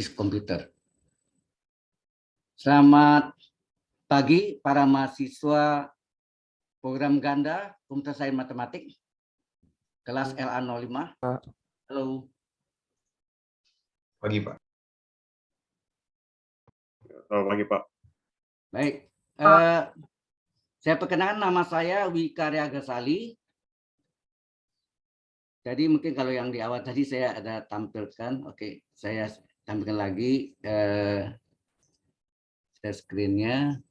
komputer. Selamat pagi para mahasiswa program ganda Komputer Sains Matematik kelas LA05. Halo. Pagi, Pak. Selamat pagi, Pak. Baik. Saya perkenalkan, nama saya Wikarya Ghazali. Jadi mungkin kalau yang di awal tadi saya ada tampilkan, oke, saya tampilkan lagi share screen-nya.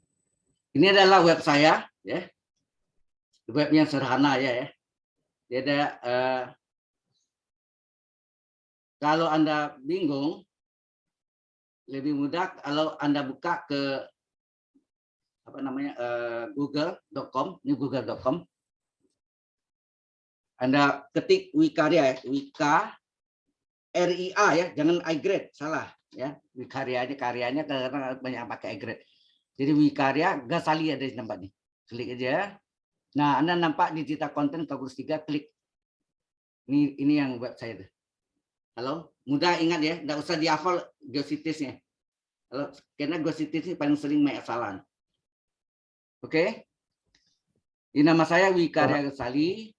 Ini adalah web saya, ya. Webnya sederhana ya. Dia ada, kalau Anda bingung, lebih mudah kalau Anda buka ke google.com, ini google.com. Anda ketik Wikarya, Wika RIA ya, jangan iGrade, salah ya. Wikarya aja, karyanya karena banyak pakai iGrade. Jadi Wikarya Ghazali ada di tempat ini. Klik aja. Nah, Anda nampak digital content kalkulus 3, klik. Ini yang web saya tuh. Halo, mudah ingat ya, enggak usah dihafal geositisnya. Kalau karena geositis ini paling sering kesalahan. Oke. Ini nama saya Wikarya Ghazali.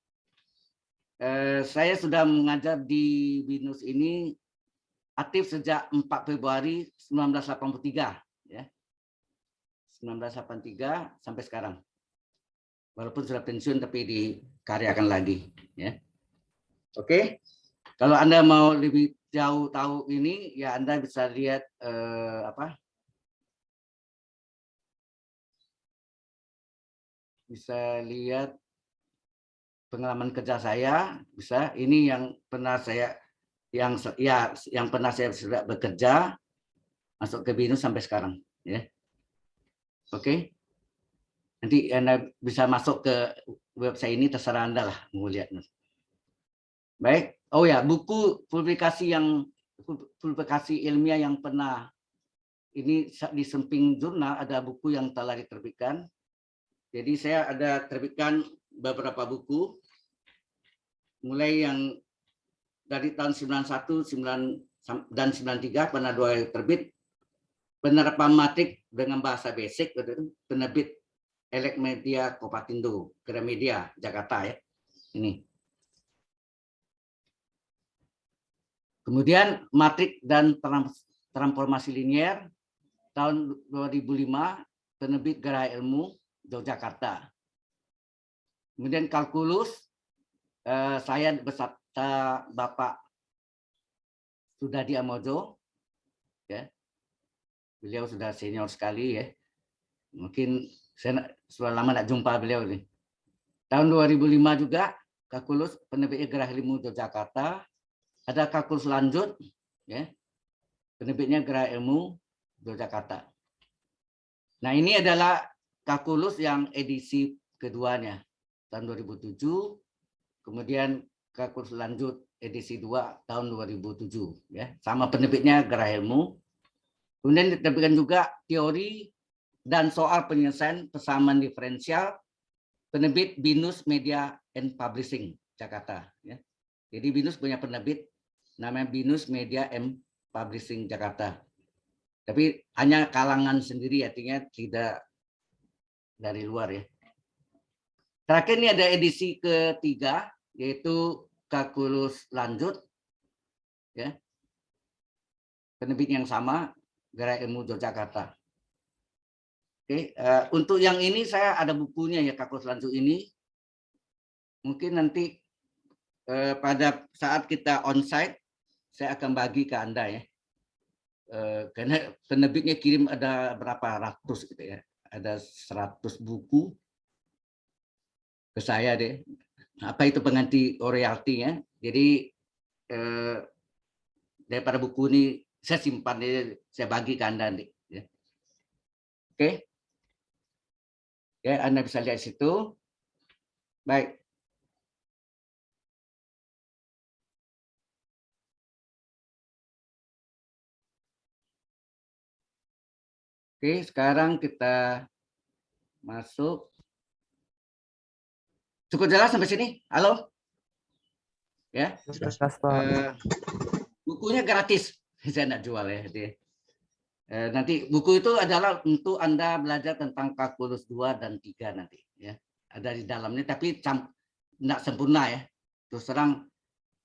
Saya sudah mengajar di BINUS ini aktif sejak 4 Februari 1983 ya. 1983 sampai sekarang. Walaupun sudah pensiun tapi dikaryakan lagi ya. Oke. Kalau Anda mau lebih jauh tahu ini ya Anda bisa lihat bisa lihat pengalaman kerja saya, bisa ini yang pernah saya sudah bekerja masuk ke BINUS sampai sekarang ya. Oke. Nanti Anda bisa masuk ke website ini, terserah Anda lah mau lihat. Baik. Oh ya, buku publikasi ilmiah yang pernah ini di samping jurnal ada buku yang telah diterbitkan. Jadi saya ada terbitkan beberapa buku mulai yang dari tahun 91, dan 93 pernah 2 terbit. Penerapan matrik dengan bahasa basic, penerbit Elekmedia Kopatindo, Gramedia, Jakarta ya. Ini. Kemudian matrik dan transformasi linier tahun 2005, penerbit Geraha Ilmu, Yogyakarta. Kemudian kalkulus, saya beserta Bapak Sudadi Amojo, ya. Beliau sudah senior sekali ya. Mungkin saya sudah lama tidak jumpa beliau ini. Tahun 2005 juga kalkulus penerbitnya Geraha Ilmu Yogyakarta. Ada kalkulus lanjut ya. Penerbitnya Geraha Ilmu Yogyakarta. Nah, ini adalah kalkulus yang edisi keduanya tahun 2007. Kemudian kalkulus lanjut edisi 2 tahun 2007 ya. Sama penerbitnya Geraha Ilmu. Kemudian diterbitkan juga teori dan soal penyelesaian persamaan diferensial, penerbit BINUS Media and Publishing Jakarta ya. Jadi BINUS punya penerbit namanya BINUS Media and Publishing Jakarta. Tapi hanya kalangan sendiri, artinya tidak dari luar ya. Terakhir ini ada edisi ketiga yaitu kalkulus lanjut ya. Penerbit yang sama Geraha Ilmu Yogyakarta. Oke, untuk yang ini saya ada bukunya ya, kalkulus lanjut ini. Mungkin nanti pada saat kita onsite saya akan bagi ke Anda ya. Karena penerbitnya kirim ada berapa ratus gitu ya. Ada 100 buku ke saya deh. Apa itu pengganti royalti ya. Jadi daripada buku ini saya simpan, saya bagi ke Anda nih. Ya. Oke. Ya, Anda bisa lihat situ. Baik. Oke, sekarang kita masuk. Cukup jelas sampai sini? Halo? Ya. Jelas, Pak. Bukunya gratis. Saya tidak jual ya. Nanti buku itu adalah untuk Anda belajar tentang kalkulus 2 dan 3 nanti ya. Ada di dalamnya tapi tidak sempurna ya. Terus terang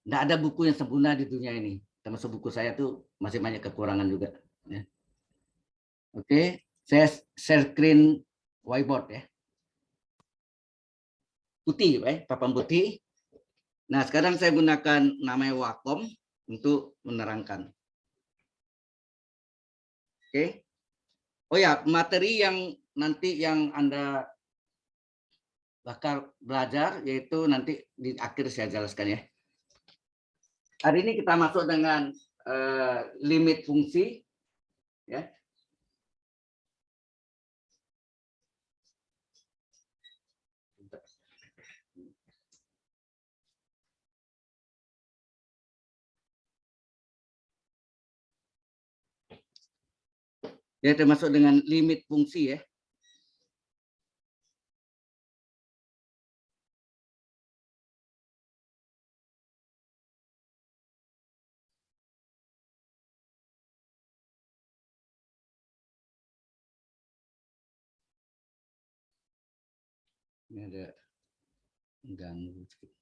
tidak ada buku yang sempurna di dunia ini. Termasuk buku saya tuh masih banyak kekurangan juga ya. Oke, saya share screen whiteboard ya. Putih ya, papan putih. Nah, sekarang saya gunakan namanya Wacom untuk menerangkan. Oke. Oh ya, materi yang nanti yang Anda bakal belajar yaitu nanti di akhir saya jelaskan ya. Hari ini kita masuk dengan limit fungsi ya. Ya, termasuk dengan limit fungsi ya. Ini ada ganggu sedikit.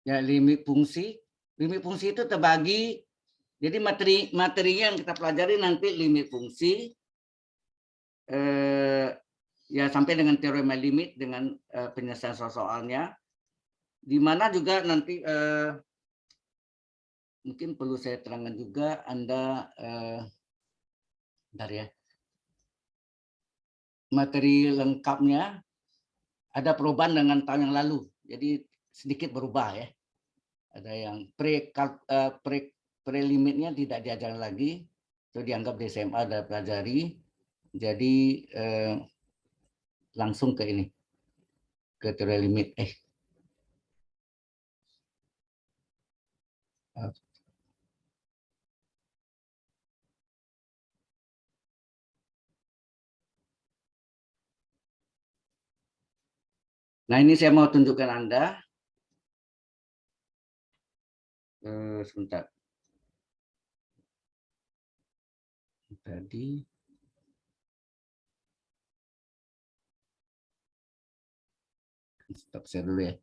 Ya, limit fungsi. Limit fungsi itu terbagi. Jadi materinya yang kita pelajari nanti limit fungsi. Ya sampai dengan teorema limit dengan penyelesaian soal-soalnya. Di mana juga nanti mungkin perlu saya terangkan juga Anda bentar ya. Materi lengkapnya ada perubahan dengan tahun yang lalu. Jadi sedikit berubah ya. Ada yang pre-limitnya tidak diajarkan lagi. Itu dianggap di SMA ada pelajari. Jadi langsung ke ini. Ke teori limit. Nah, ini saya mau tunjukkan Anda. Sebentar. Tadi. Stop share dulu ya.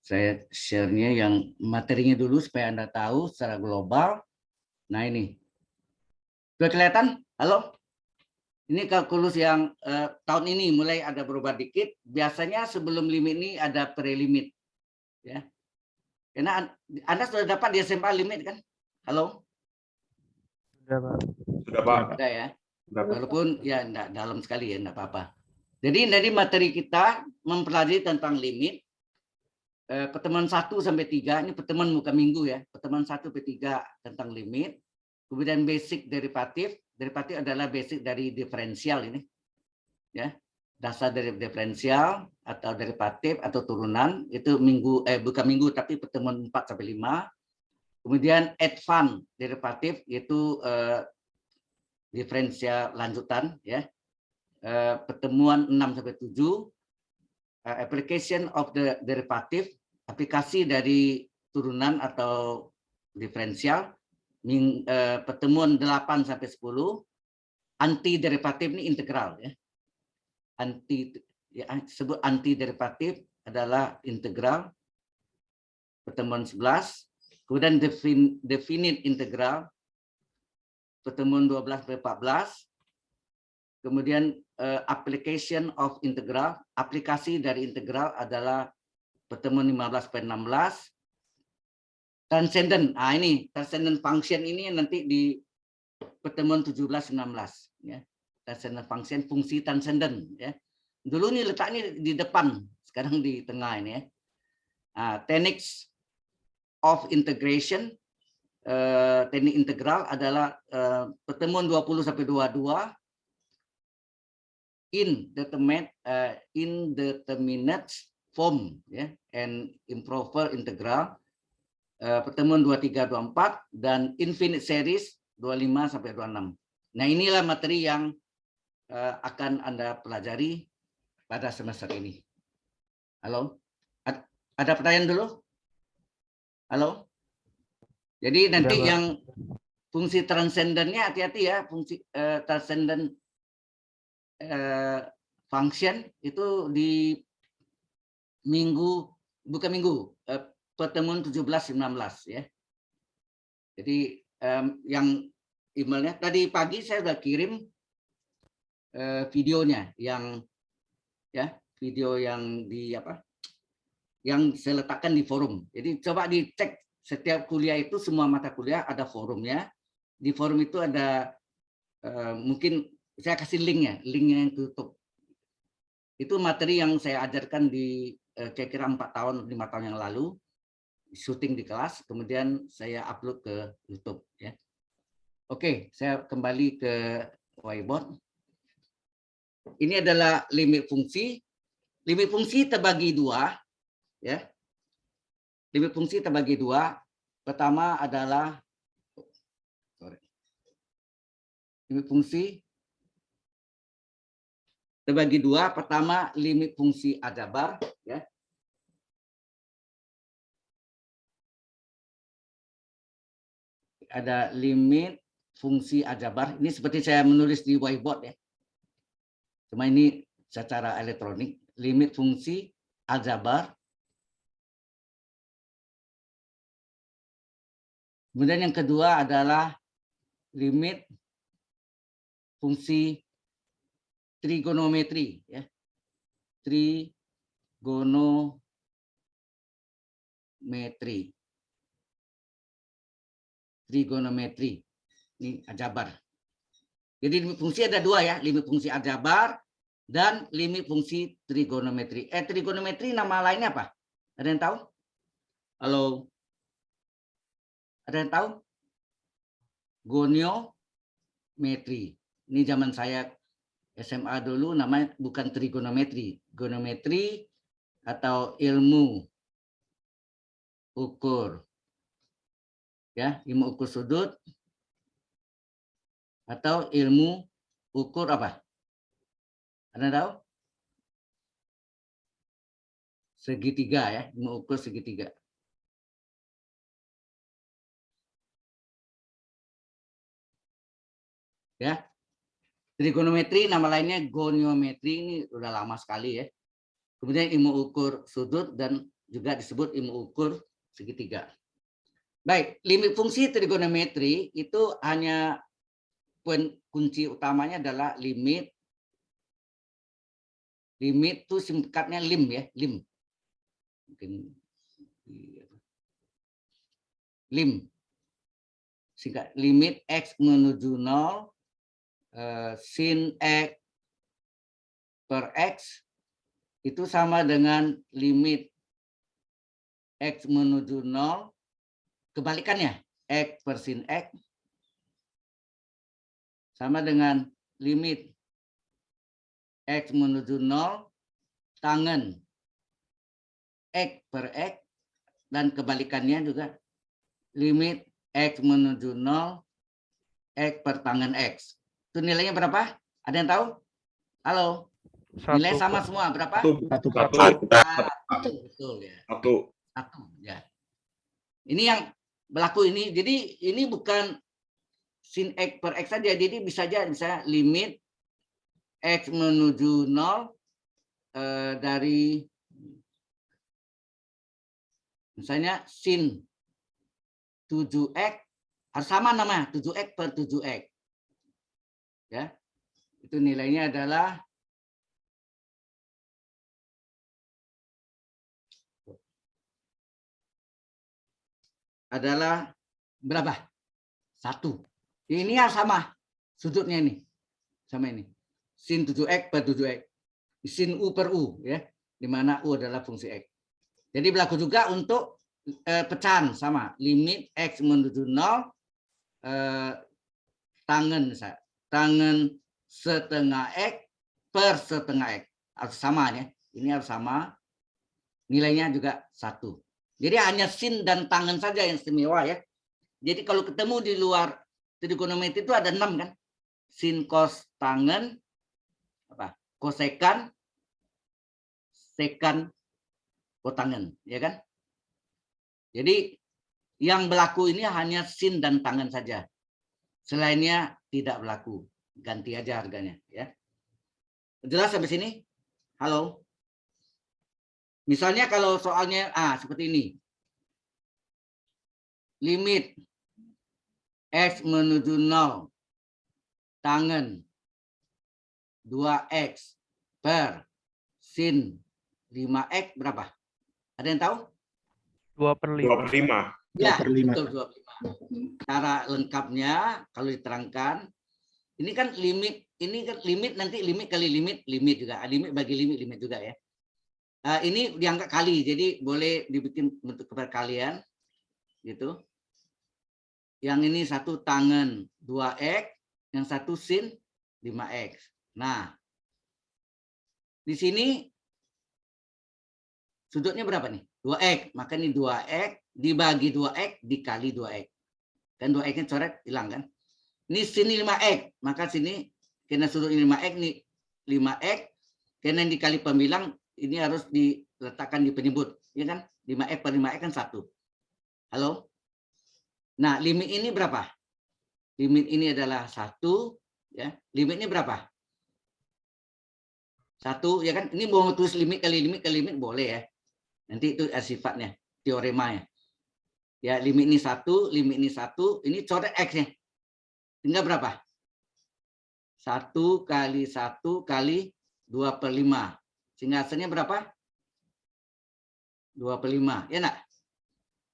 Saya share-nya yang materinya dulu supaya Anda tahu secara global. Nah, ini. Sudah kelihatan? Halo? Ini kalkulus yang tahun ini mulai ada berubah dikit. Biasanya sebelum limit ini ada prelimit. Ya. Karena Anda sudah dapat di SMA limit kan? Halo? Sudah, Pak. Sudah, Pak. Sudah ya. Sudah, Pak. Walaupun ya enggak dalam sekali ya, enggak apa-apa. Jadi dari materi kita mempelajari tentang limit. Pertemuan 1 sampai 3 ini pertemuan muka minggu ya. Pertemuan 1 sampai 3 tentang limit. Kemudian basic derivatif. Derivatif adalah basic dari diferensial ini. Ya. Dasar dari diferensial atau derivatif atau turunan itu bukan minggu tapi pertemuan 4 sampai 5. Kemudian advance derivatif yaitu diferensial lanjutan ya. Pertemuan 6 sampai 7. Application of the derivative, aplikasi dari turunan atau diferensial. Pertemuan 8 sampai 10. Anti derivatif ini integral ya. Sebut anti derivatif adalah integral. Pertemuan 11. Kemudian definite integral. Pertemuan 12 sampai 14. Kemudian application of integral, aplikasi dari integral adalah pertemuan 15 sampai 16. Transcendent, ini transcendent function ini nanti di pertemuan 17 19 ya. Transcendent function, fungsi transcendent ya. Dulu nih letaknya di depan, sekarang di tengah ini ya. Techniques of integration, teknik integral adalah pertemuan 20 sampai 22. Indeterminate form ya, and improper integral, pertemuan 23 24 dan infinite series 25 sampai 26. Nah, inilah materi yang akan Anda pelajari pada semester ini. Halo? Ada pertanyaan dulu? Halo? Jadi nanti Pak. yang fungsi transendennya hati-hati ya, fungsi transcendent function itu di bukan minggu, pertemuan 17-19 ya. Jadi yang emailnya tadi pagi saya sudah kirim videonya yang video yang yang saya letakkan di forum. Jadi coba dicek, setiap kuliah itu semua mata kuliah ada forumnya. Di forum itu ada mungkin saya kasih linknya yang tutup. Itu materi yang saya ajarkan di kira-kira 4 tahun 5 tahun yang lalu, syuting di kelas, kemudian saya upload ke YouTube ya. Oke, saya kembali ke whiteboard. Ini adalah limit fungsi. Limit fungsi terbagi dua ya. Limit fungsi terbagi dua. Pertama adalah limit fungsi terbagi dua. Pertama limit fungsi aljabar ya. Ada limit fungsi aljabar. Ini seperti saya menulis di whiteboard ya. Cuma ini secara elektronik. Limit fungsi aljabar. Kemudian yang kedua adalah limit fungsi trigonometri ya. Trigonometri. Ini aljabar. Jadi limit fungsi ada dua ya, limit fungsi aljabar dan limit fungsi trigonometri. Trigonometri nama lainnya apa? Ada yang tahu? Halo? Ada yang tahu? Goniometri. Ini zaman saya SMA dulu namanya bukan trigonometri. Goniometri atau ilmu ukur. Ya, ilmu ukur sudut atau ilmu ukur apa? Anda tahu? Segitiga ya, ilmu ukur segitiga. Ya. Trigonometri nama lainnya goniometri, ini udah lama sekali ya. Kemudian ilmu ukur sudut dan juga disebut ilmu ukur segitiga. Baik, limit fungsi trigonometri itu hanya kunci utamanya adalah limit. Limit itu singkatnya lim ya, lim. Mungkin lim. Singkat limit x menuju 0 sin x per x itu sama dengan limit x menuju 0 kebalikannya x per sin x sama dengan limit x menuju 0 tangen x per x dan kebalikannya juga limit x menuju 0 x per tangen x. Itu nilainya berapa? Ada yang tahu? Halo? Nilai sama semua berapa? Satu. Betul ya. Satu ya. Ini yang berlaku ini. Jadi ini bukan sin x per x saja. Jadi bisa aja misalnya limit x menuju 0 dari misalnya sin 7x harus sama namanya 7x per 7x. Ya. Itu nilainya adalah berapa? 1. Ini harus sama sudutnya ini. Sama ini. Sin 7x per 7x. Sin U per U ya. Di mana U adalah fungsi X. Jadi berlaku juga untuk pecahan sama limit X menuju 0 tangen setengah X per setengah X. Harus sama ya. Ini harus sama. Nilainya juga 1. Jadi hanya sin dan tangen saja yang istimewa ya. Jadi kalau ketemu di luar trigonometri itu ada 6 kan. Sin, cos, tangen, kosekan, sekan, tangan, ya kan? Jadi yang berlaku ini hanya sin dan tangan saja. Selainnya tidak berlaku. Ganti aja harganya, ya. Jelas sampai sini? Halo. Misalnya kalau soalnya seperti ini. Limit X menuju 0 tangen 2X per sin 5X berapa? Ada yang tahu? 2/5. 2/5. Ya, 2/5. betul 2/5. Cara lengkapnya kalau diterangkan, ini kan limit nanti limit kali limit juga. Limit bagi limit juga ya. Ini diangkat kali, jadi boleh dibikin bentuk perkalian gitu. Yang ini satu tangen 2X, yang satu sin 5X. Nah, di sini sudutnya berapa nih? 2X. Maka ini 2X dibagi 2X dikali 2X. Kan 2X-nya coret, hilang kan? Ini sini 5X. Maka sini, karena sudutnya 5X, nih 5X. Karena yang dikali pembilang, ini harus diletakkan di penyebut. Ya kan? 5X per 5X kan 1. Halo? Nah, limit ini berapa? Limit ini adalah 1. Ya. Limitnya berapa? 1, ya kan? Ini mau tulis limit kali limit boleh ya. Nanti itu sifatnya, teoremanya. Ya, limit ini 1, limit ini 1, ini coret X-nya. Tinggal berapa? 1 kali 1 kali 2/5. Sehingga hasilnya berapa? 2/5. Ya enggak?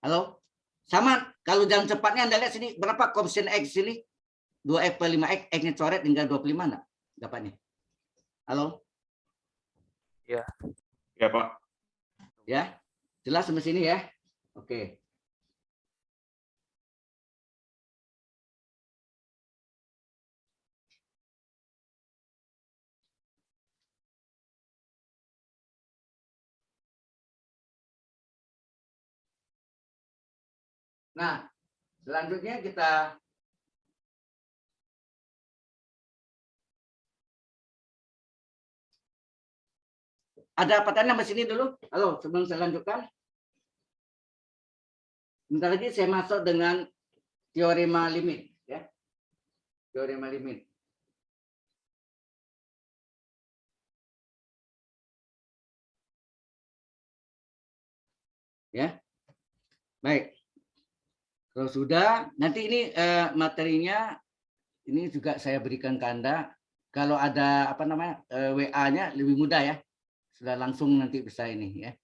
Halo? Sama, kalau jalan cepatnya Anda lihat sini, berapa koefisien X sini? 2X per 5X, X-nya coret tinggal 25 enggak? Dapatnya. Halo? Ya. Ya, Pak. Ya, jelas sampai sini ya. Oke. Nah, selanjutnya kita ada pertanyaan di sini dulu. Halo, sebelum saya lanjutkan. Bentar lagi saya masuk dengan teorema limit, ya. Teorema limit. Ya. Baik. Kalau sudah, nanti ini materinya ini juga saya berikan ke Anda. Kalau ada WA-nya lebih mudah ya. Sudah langsung nanti bisa ini ya.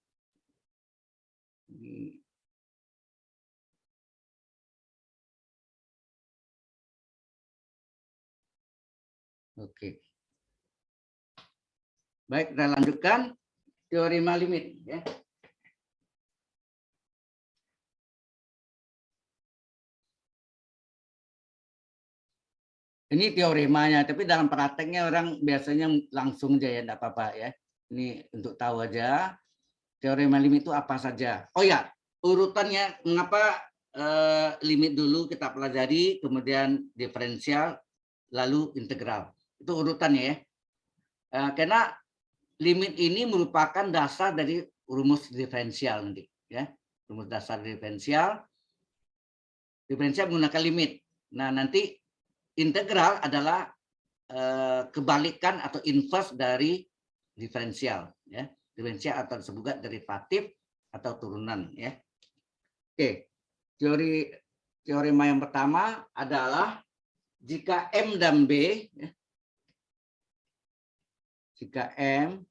Oke. Baik, kita lanjutkan teorema limit ya. Ini teoremanya, tapi dalam prakteknya orang biasanya langsung aja ya, enggak apa-apa ya. Ini untuk tahu aja teorema limit itu apa saja. Oh ya, urutannya mengapa limit dulu kita pelajari, kemudian diferensial, lalu integral. Itu urutannya ya. Karena limit ini merupakan dasar dari rumus diferensial nanti ya. Rumus dasar diferensial menggunakan limit. Nah, nanti integral adalah kebalikan atau inverse dari diferensial ya. Diferensial atau disebut derivatif atau turunan ya. Oke. Teorema yang pertama adalah jika M dan B ya, jika M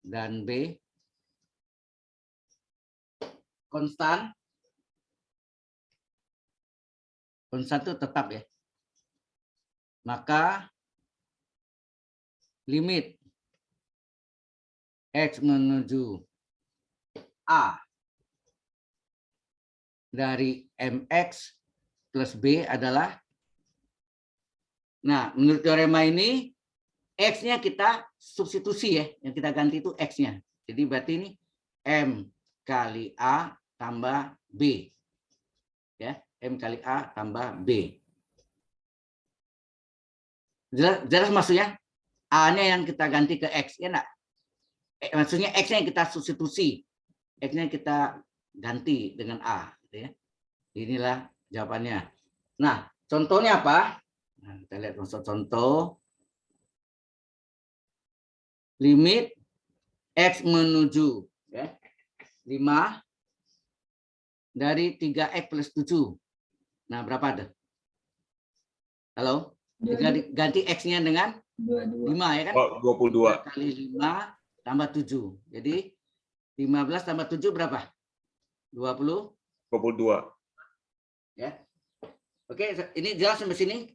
dan B konstan itu tetap ya, maka limit X menuju A dari MX plus B adalah, nah menurut teorema ini X-nya kita substitusi ya, yang kita ganti itu X-nya. Jadi berarti ini M kali A tambah B. Ya, M kali A tambah B. Jelas maksudnya? A-nya yang kita ganti ke X, ya enggak? Maksudnya X-nya yang kita substitusi. X-nya kita ganti dengan A. Gitu ya. Inilah jawabannya. Nah, contohnya apa? Nah, kita lihat contoh. Limit X menuju ya, 5 dari 3X plus 7. Nah, berapa ada? Halo? Ganti X-nya dengan 5 ya kan? 22. 3 kali 5 tambah 7. Jadi 15 tambah 7 berapa? 20? 22. Ya. Oke, ini jelas sampai sini?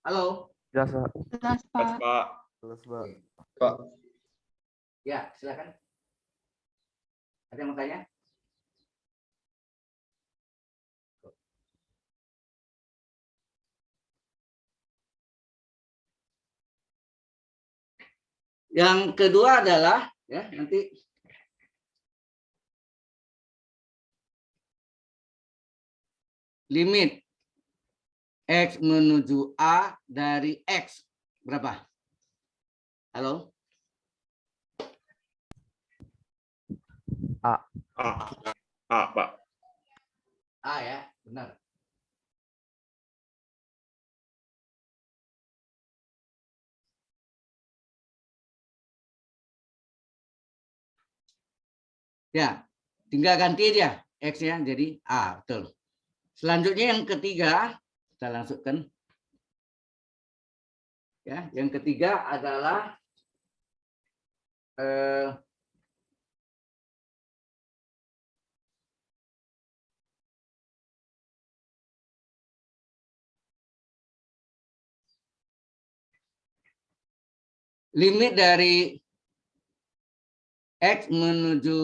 Halo? Jelas, Pak. Jelas, Pak. Pak. Jelas, Pak. Pak. Ya, silakan. Ada yang mau tanya? Yang kedua adalah ya nanti limit X menuju A dari X berapa? Halo? A, Pak. A ya, benar. Ya, tinggal ganti aja X-nya jadi A, betul. Selanjutnya yang ketiga, kita langsungkan. Ya, yang ketiga adalah limit dari X menuju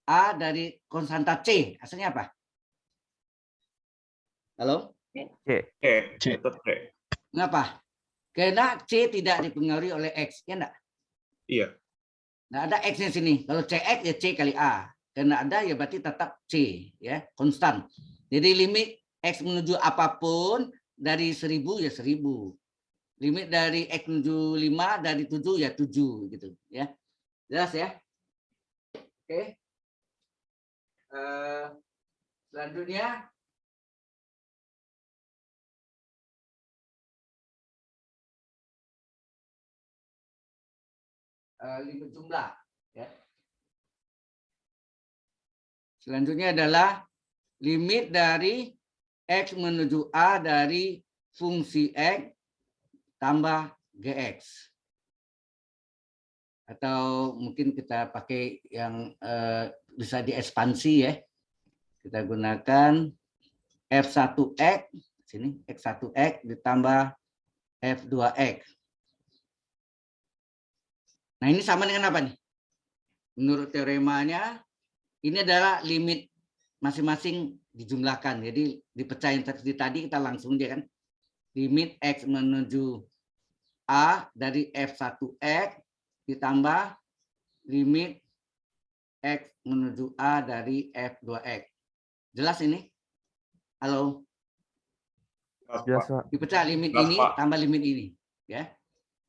A dari konstanta C. Asalnya apa? Halo? C. Tetap C. Kenapa? Karena C tidak dipengaruhi oleh X, ya enggak? Iya. Nah, ada X-nya sini. Kalau CX ya C kali A. Karena ada ya berarti tetap C, ya, konstan. Jadi limit X menuju apapun dari 1000 ya 1000. Limit dari X menuju 5 dari 7 ya 7 gitu, ya. Jelas ya? Oke. Selanjutnya limit jumlah, ya. Selanjutnya adalah limit dari X menuju A dari fungsi X tambah GX. Atau mungkin kita pakai yang bisa diekspansi ya. Kita gunakan F1X, sini X1X ditambah F2X. Nah, ini sama dengan apa nih? Menurut teoremanya, ini adalah limit masing-masing dijumlahkan. Jadi dipecahin tadi kita langsung dia kan. Limit X menuju A dari F1X ditambah limit X menuju A dari F2X. Jelas ini? Halo? Jelas, Pak. Dipecah limit Jelas, ini Pak. tambah limit ini. Ya.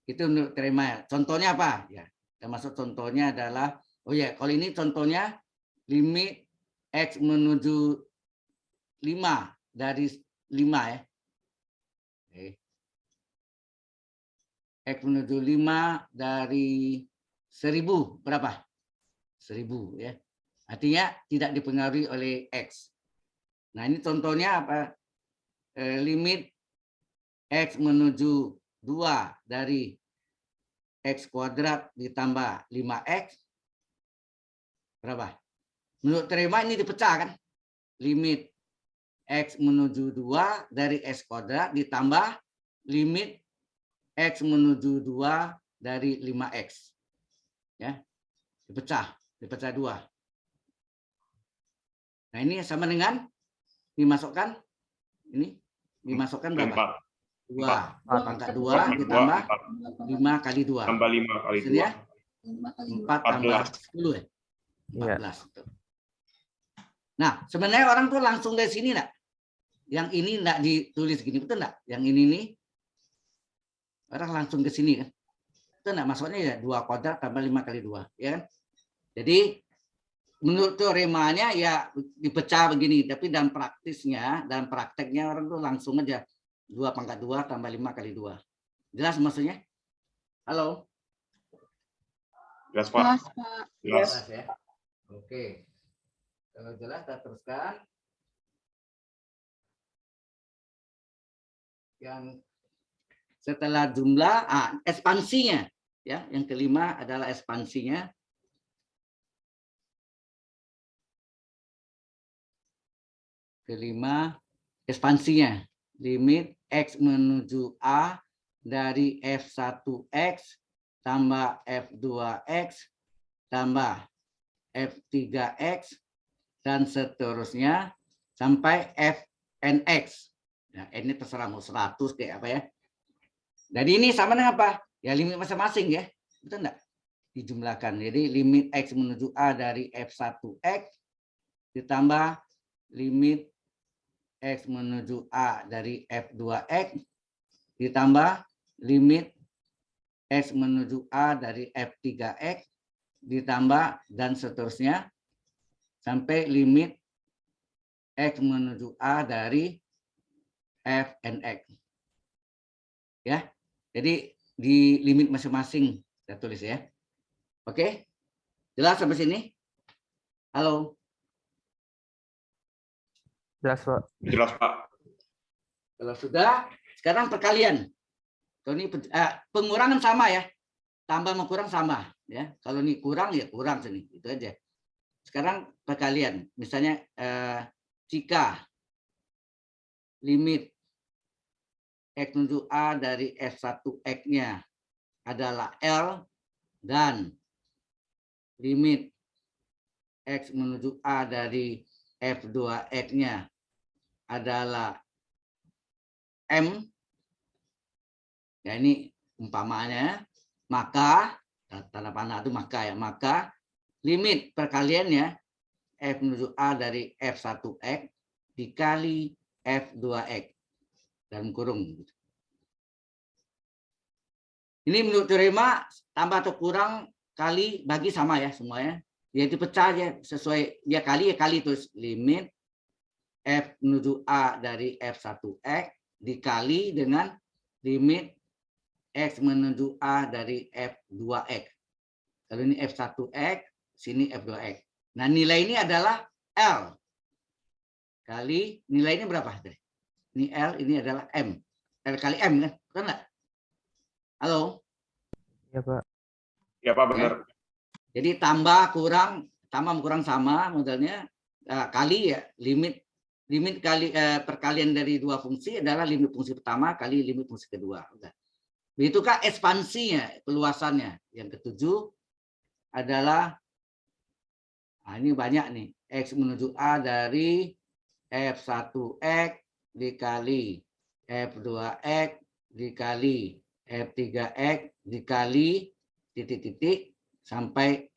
Itu menurut teorema. Contohnya apa? Ya, termasuk contohnya adalah, oh ya, kalau ini contohnya limit X menuju 5 dari 5 ya. Oke. X menuju 5 dari 1000 berapa? 1000 ya. Artinya tidak dipengaruhi oleh X. Nah, ini contohnya apa? Limit X menuju 2 dari X kuadrat ditambah 5X berapa? Menurut teorema ini dipecah kan? Limit X menuju 2 dari X kuadrat ditambah limit X menuju 2 dari 5X. Ya. Dipecah 2. Nah, ini sama dengan dimasukkan ini dimasukkan berapa? 2. Pangkat 2 ditambah 5 kali 2. Tambah 5 kali 2. Ya? 4 tambah 10 ya? 14. Nah, sebenarnya orang tuh langsung dari sini enggak? Yang ini enggak ditulis gini, betul enggak? Yang ini nih orang langsung ke sini kan? Itu enggak masuknya ya 2 kuadrat tambah 5 kali 2, ya kan? Jadi menurut teoremanya ya dipecah begini, tapi dalam prakteknya orang tuh langsung aja 2 pangkat 2 tambah 5 kali 2. Jelas maksudnya? Halo? Jelas, Pak. Jelas, Pak. Jelas. Jelas ya? Oke. Kalau jelas kita teruskan. Yang setelah jumlah ekspansinya ya, yang kelima adalah ekspansinya. Kelima ekspansinya, limit x menuju a dari f1x tambah f2x tambah f3x dan seterusnya sampai fnx. Nah, ini terserah mau 100 kayak apa ya. Jadi ini sama dengan apa? Ya limit masing-masing ya. Betul enggak? Dijumlahkan. Jadi limit x menuju a dari f1x ditambah limit x menuju a dari f2x ditambah limit x menuju a dari f3x ditambah dan seterusnya sampai limit x menuju a dari fnx. Ya. Jadi di limit masing-masing saya tulis ya. Oke? Jelas sampai sini? Halo. Jelas, Pak. Jelas, Pak. Kalau sudah, sekarang perkalian. Kalau ini pengurangan sama ya. Tambah sama kurang sama ya. Kalau ini kurang ya kurang sini, itu aja. Sekarang perkalian. Misalnya jika limit x menuju a dari f1x-nya adalah L dan limit x menuju a dari f2x-nya adalah M, ya ini umpamanya, maka tanda panah itu maka ya, maka limit perkaliannya f menuju a dari f1x dikali f2x dalam kurung. Ini menurut teorema tambah atau kurang kali bagi sama ya semuanya. Dia dipecah ya sesuai dia kali ya kali, terus limit f menuju a dari f1x dikali dengan limit x menuju a dari f2x. Kalau ini f1x, sini f2x. Nah, nilai ini adalah L kali nilainya berapa? Ini L, ini adalah M. L kali M kan? Betul nggak? Halo? Ya, Pak. Ya, Pak, benar. Jadi tambah kurang sama modelnya kali ya limit kali perkalian dari dua fungsi adalah limit fungsi pertama kali limit fungsi kedua. Begitukah ekspansinya, keluasannya. Yang ketujuh adalah ini banyak nih, x menuju a dari f1x dikali f2x dikali f3x dikali titik-titik sampai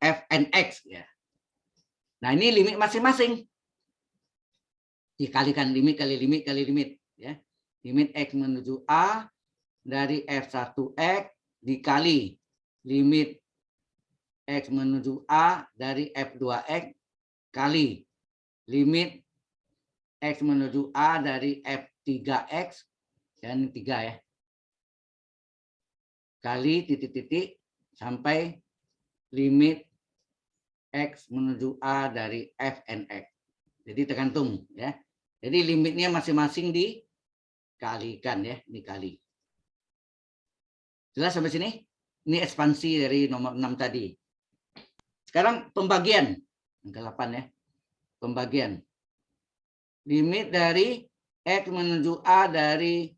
fnx ya. Nah, ini limit masing-masing. Dikalikan limit kali limit kali limit ya. Limit x menuju a dari f1x dikali limit x menuju a dari f2x kali limit x menuju a dari f3x, dan 3 ya, kali titik-titik sampai limit x menuju a dari fnx. Jadi tergantung ya. Jadi limitnya masing-masing dikalikan ya, dikali. Jelas sampai sini? Ini ekspansi dari nomor 6 tadi. Sekarang pembagian. Yang ke-8 ya. Pembagian. Limit dari x menuju a dari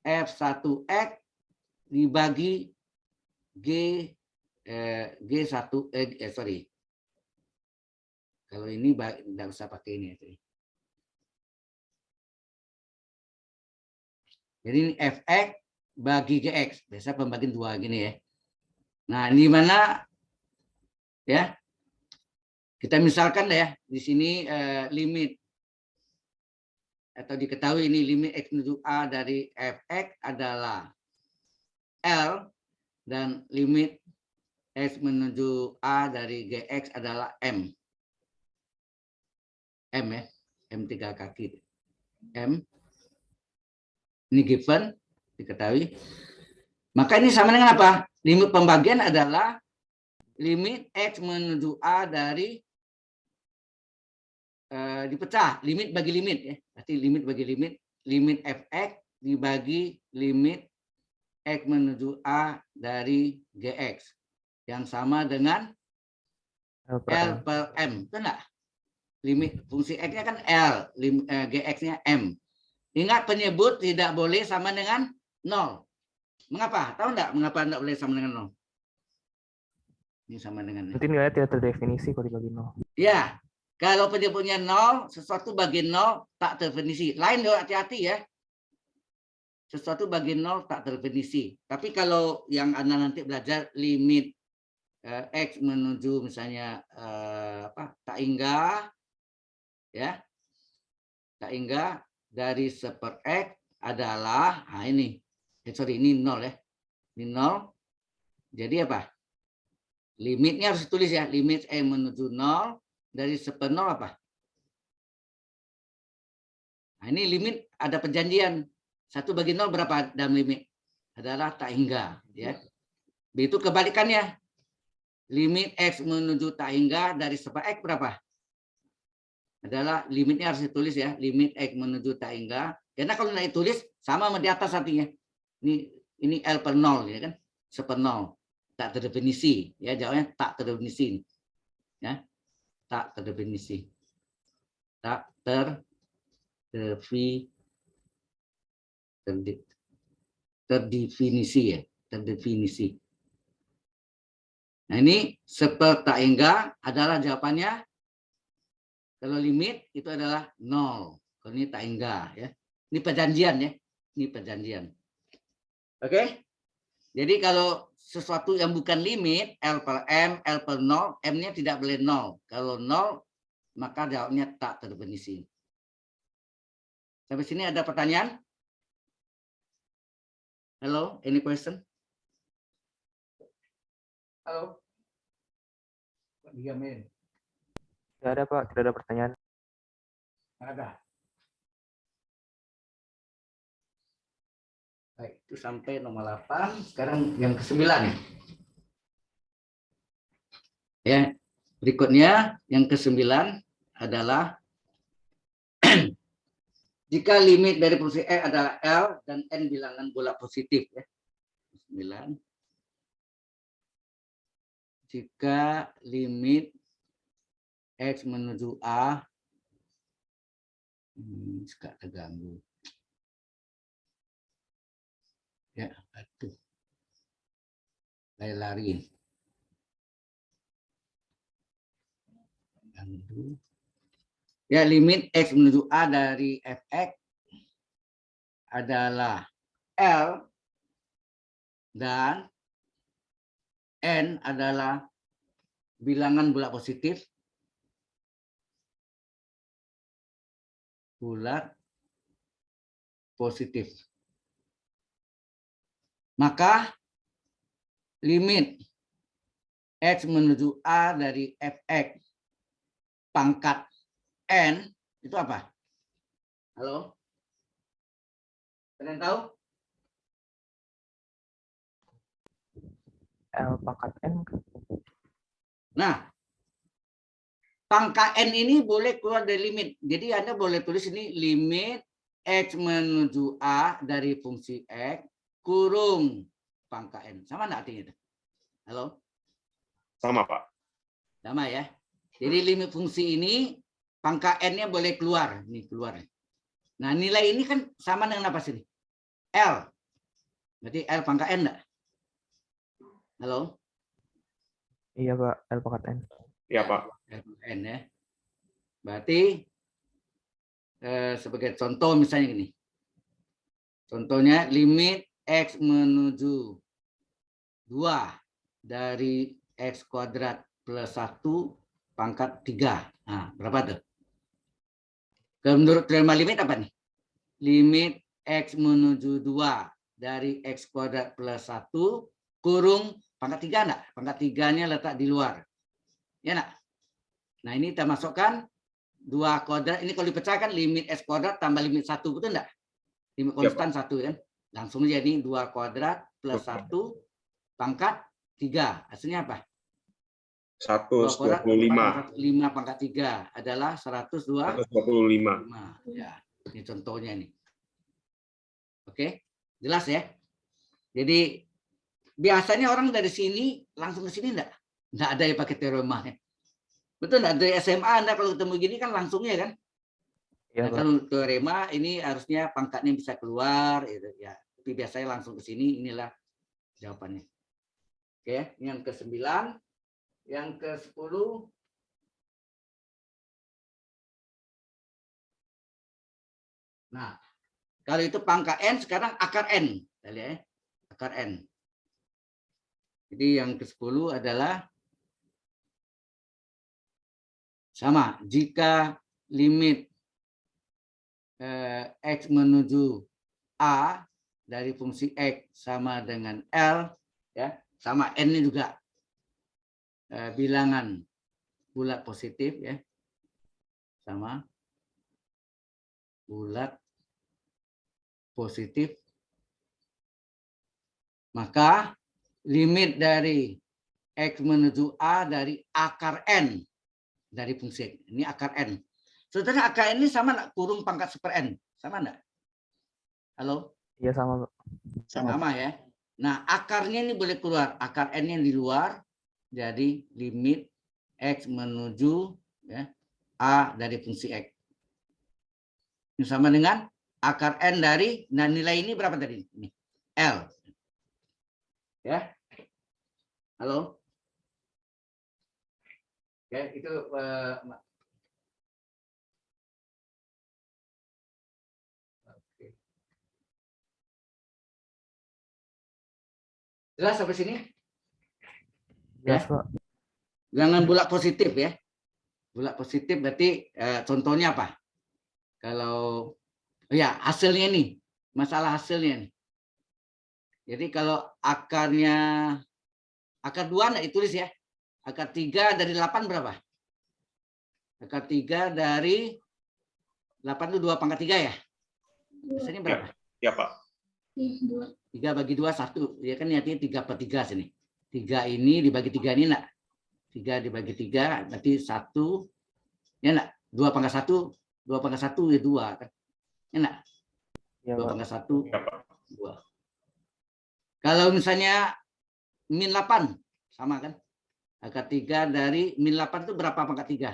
f1x dibagi sorry. Kalau ini tidak usah pakai ini. Jadi ini fx bagi gx. Biasa pembagian 2 gini ya. Nah, ini mana ya? Kita misalkan ya, di sini limit atau diketahui ini limit x menuju a dari fx adalah L dan limit X menuju A dari GX adalah M. M ya, M 3 kaki. M. Ini given, diketahui. Maka ini sama dengan apa? Limit pembagian adalah limit X menuju A dari dipecah, limit bagi limit ya. Berarti limit bagi limit fx dibagi limit X menuju A dari GX. Yang sama dengan L per L M. per M. Betul nggak? Limit fungsi X-nya kan L, GX-nya M. Ingat penyebut tidak boleh sama dengan 0. Mengapa? Tahu nggak mengapa nggak boleh sama dengan 0? Ini sama dengan Nanti nilainya tidak terdefinisi kalau dibagi 0. ya. Kalau penyebutnya 0, sesuatu bagi 0 tak terdefinisi. Lain loh, hati-hati ya. Sesuatu bagi 0 tak terdefinisi. Tapi kalau yang Anda nanti belajar limit X menuju misalnya tak hingga ya. Tak hingga dari 1 per X adalah ini. Ini 0 ya. Ini 0. Jadi apa? Limitnya harus ditulis ya. Limit X menuju 0 dari 1 per 0 apa? Nah, ini limit ada perjanjian. 1 bagi 0 berapa dalam limit? Adalah tak hingga. Ya. Begitu kebalikannya. Limit X menuju tak hingga dari 1 per X berapa? Adalah limitnya harus ditulis ya. Limit X menuju tak hingga. Karena kalau tidak ditulis sama sama di atas artinya. Ini L per 0 ya kan? 1 per 0. Tak terdefinisi. Ya, jawabnya tak terdefinisi. Ya. Tak terdefinisi. Tak terdefinisi ya, terdefinisi. Nah, ini seper tak hingga adalah jawabannya. Kalau limit itu adalah 0. Kalau ini tak hingga ya. Ini perjanjian ya. Ini perjanjian. Oke? Jadi kalau sesuatu yang bukan limit L per M, L per 0, M-nya tidak boleh 0. Kalau 0 maka jawabnya tak terdefinisi. Sampai sini ada pertanyaan? Hello, any question? Halo. Diamin. Tidak ada Pak, tidak ada pertanyaan. Ada. Baik, itu sampai nomor 8. Sekarang yang ke-9 ya. Ya, berikutnya yang ke-9 adalah jika limit dari fungsi X adalah L dan N bilangan bola positif ya. 9. Jika limit X menuju A suka terganggu. Ya, aduh. Lari-lari. Ganggu. Ya, limit X menuju A dari fx adalah L dan N adalah bilangan bulat positif. Bulat positif. Maka limit X menuju A dari fx pangkat N itu apa? Halo? Kalian tahu? L pangkat N. Nah, pangkat N ini boleh keluar dari limit. Jadi Anda boleh tulis ini limit X menuju A dari fungsi X kurung pangkat N. Sama enggak artinya itu? Halo? Sama, Pak. Sama ya. Jadi limit fungsi ini pangkat N-nya boleh keluar. Ini keluar. Nah, nilai ini kan sama dengan apa sih? L. Berarti L pangkat N enggak? Halo? Iya Pak, L pangkat N. Iya, Pak. L pangkat N ya. Berarti sebagai contoh misalnya gini. Contohnya limit X menuju 2 dari X kuadrat plus 1 pangkat 3. Nah, berapa tuh? Menurut teorema limit apa nih? Limit X menuju 2 dari X kuadrat plus 1 kurung pangkat 3 enggak? Pangkat 3-nya letak di luar. Ya enggak? Nah, ini kita masukkan 2 kuadrat. Ini kalau dipecahkan limit X kuadrat tambah limit 1, betul enggak? Limit konstan 1 kan? Langsung jadi 2 kuadrat plus 1 pangkat 3. Hasilnya apa? 2 kuadrat 125. 5 pangkat 3 adalah 125. 125. Ya, ini contohnya nih. Oke, jelas ya? Jadi biasanya orang dari sini langsung ke sini enggak? Enggak ada yang pakai teorema. Betul enggak? Dari SMA Anda kalau ketemu gini kan langsungnya kan? Iya, Nah, Pak. kalau teorema ini harusnya pangkatnya bisa keluar gitu ya. Tapi biasanya langsung ke sini, inilah jawabannya. Oke, yang ke-9, yang ke-10. Nah, kalau itu pangkat N, sekarang akar N. Kita lihat ya, akar N. Jadi yang ke-10 adalah sama. Jika limit X menuju A dari fungsi X sama dengan L, ya, sama N-nya juga bilangan bulat positif, ya, sama bulat positif, maka limit dari X menuju A dari akar N dari fungsi X. Ini akar N. Sebenarnya akar N ini sama enggak? Kurung pangkat super N. Sama enggak? Halo? Iya, sama, Pak. Sama ya. Nah, akarnya ini boleh keluar. Akar N-nya di luar. Jadi limit X menuju, ya, A dari fungsi X. Ini sama dengan akar N dari, nah nilai ini berapa tadi? Ini, L. Ya. Halo? Ya, itu jelas sampai sini? Jelas, Ya. Pak. Jangan bulat positif ya. Bulat positif berarti contohnya apa? Kalau ya hasilnya ini, masalah hasilnya nih. Jadi kalau akarnya akar 2 enggak ditulis ya. Akar 3 dari 8 berapa? Akar 3 dari 8 itu 2 pangkat 3 ya? Biasanya berapa? Ya, Pak. 3 bagi 2 1. Ya kan artinya 3/3 sini. 3 ini dibagi 3 ini enggak? 3 dibagi 3 berarti 1. Ya enggak? 2 pangkat 1, 2 pangkat 1 ya 2 kan. Ya enggak? Iya, 2 Pak. pangkat 1, Ya, Pak. 2. Kalau misalnya min 8 sama kan? Akar 3 dari min 8 itu berapa pangkat 3?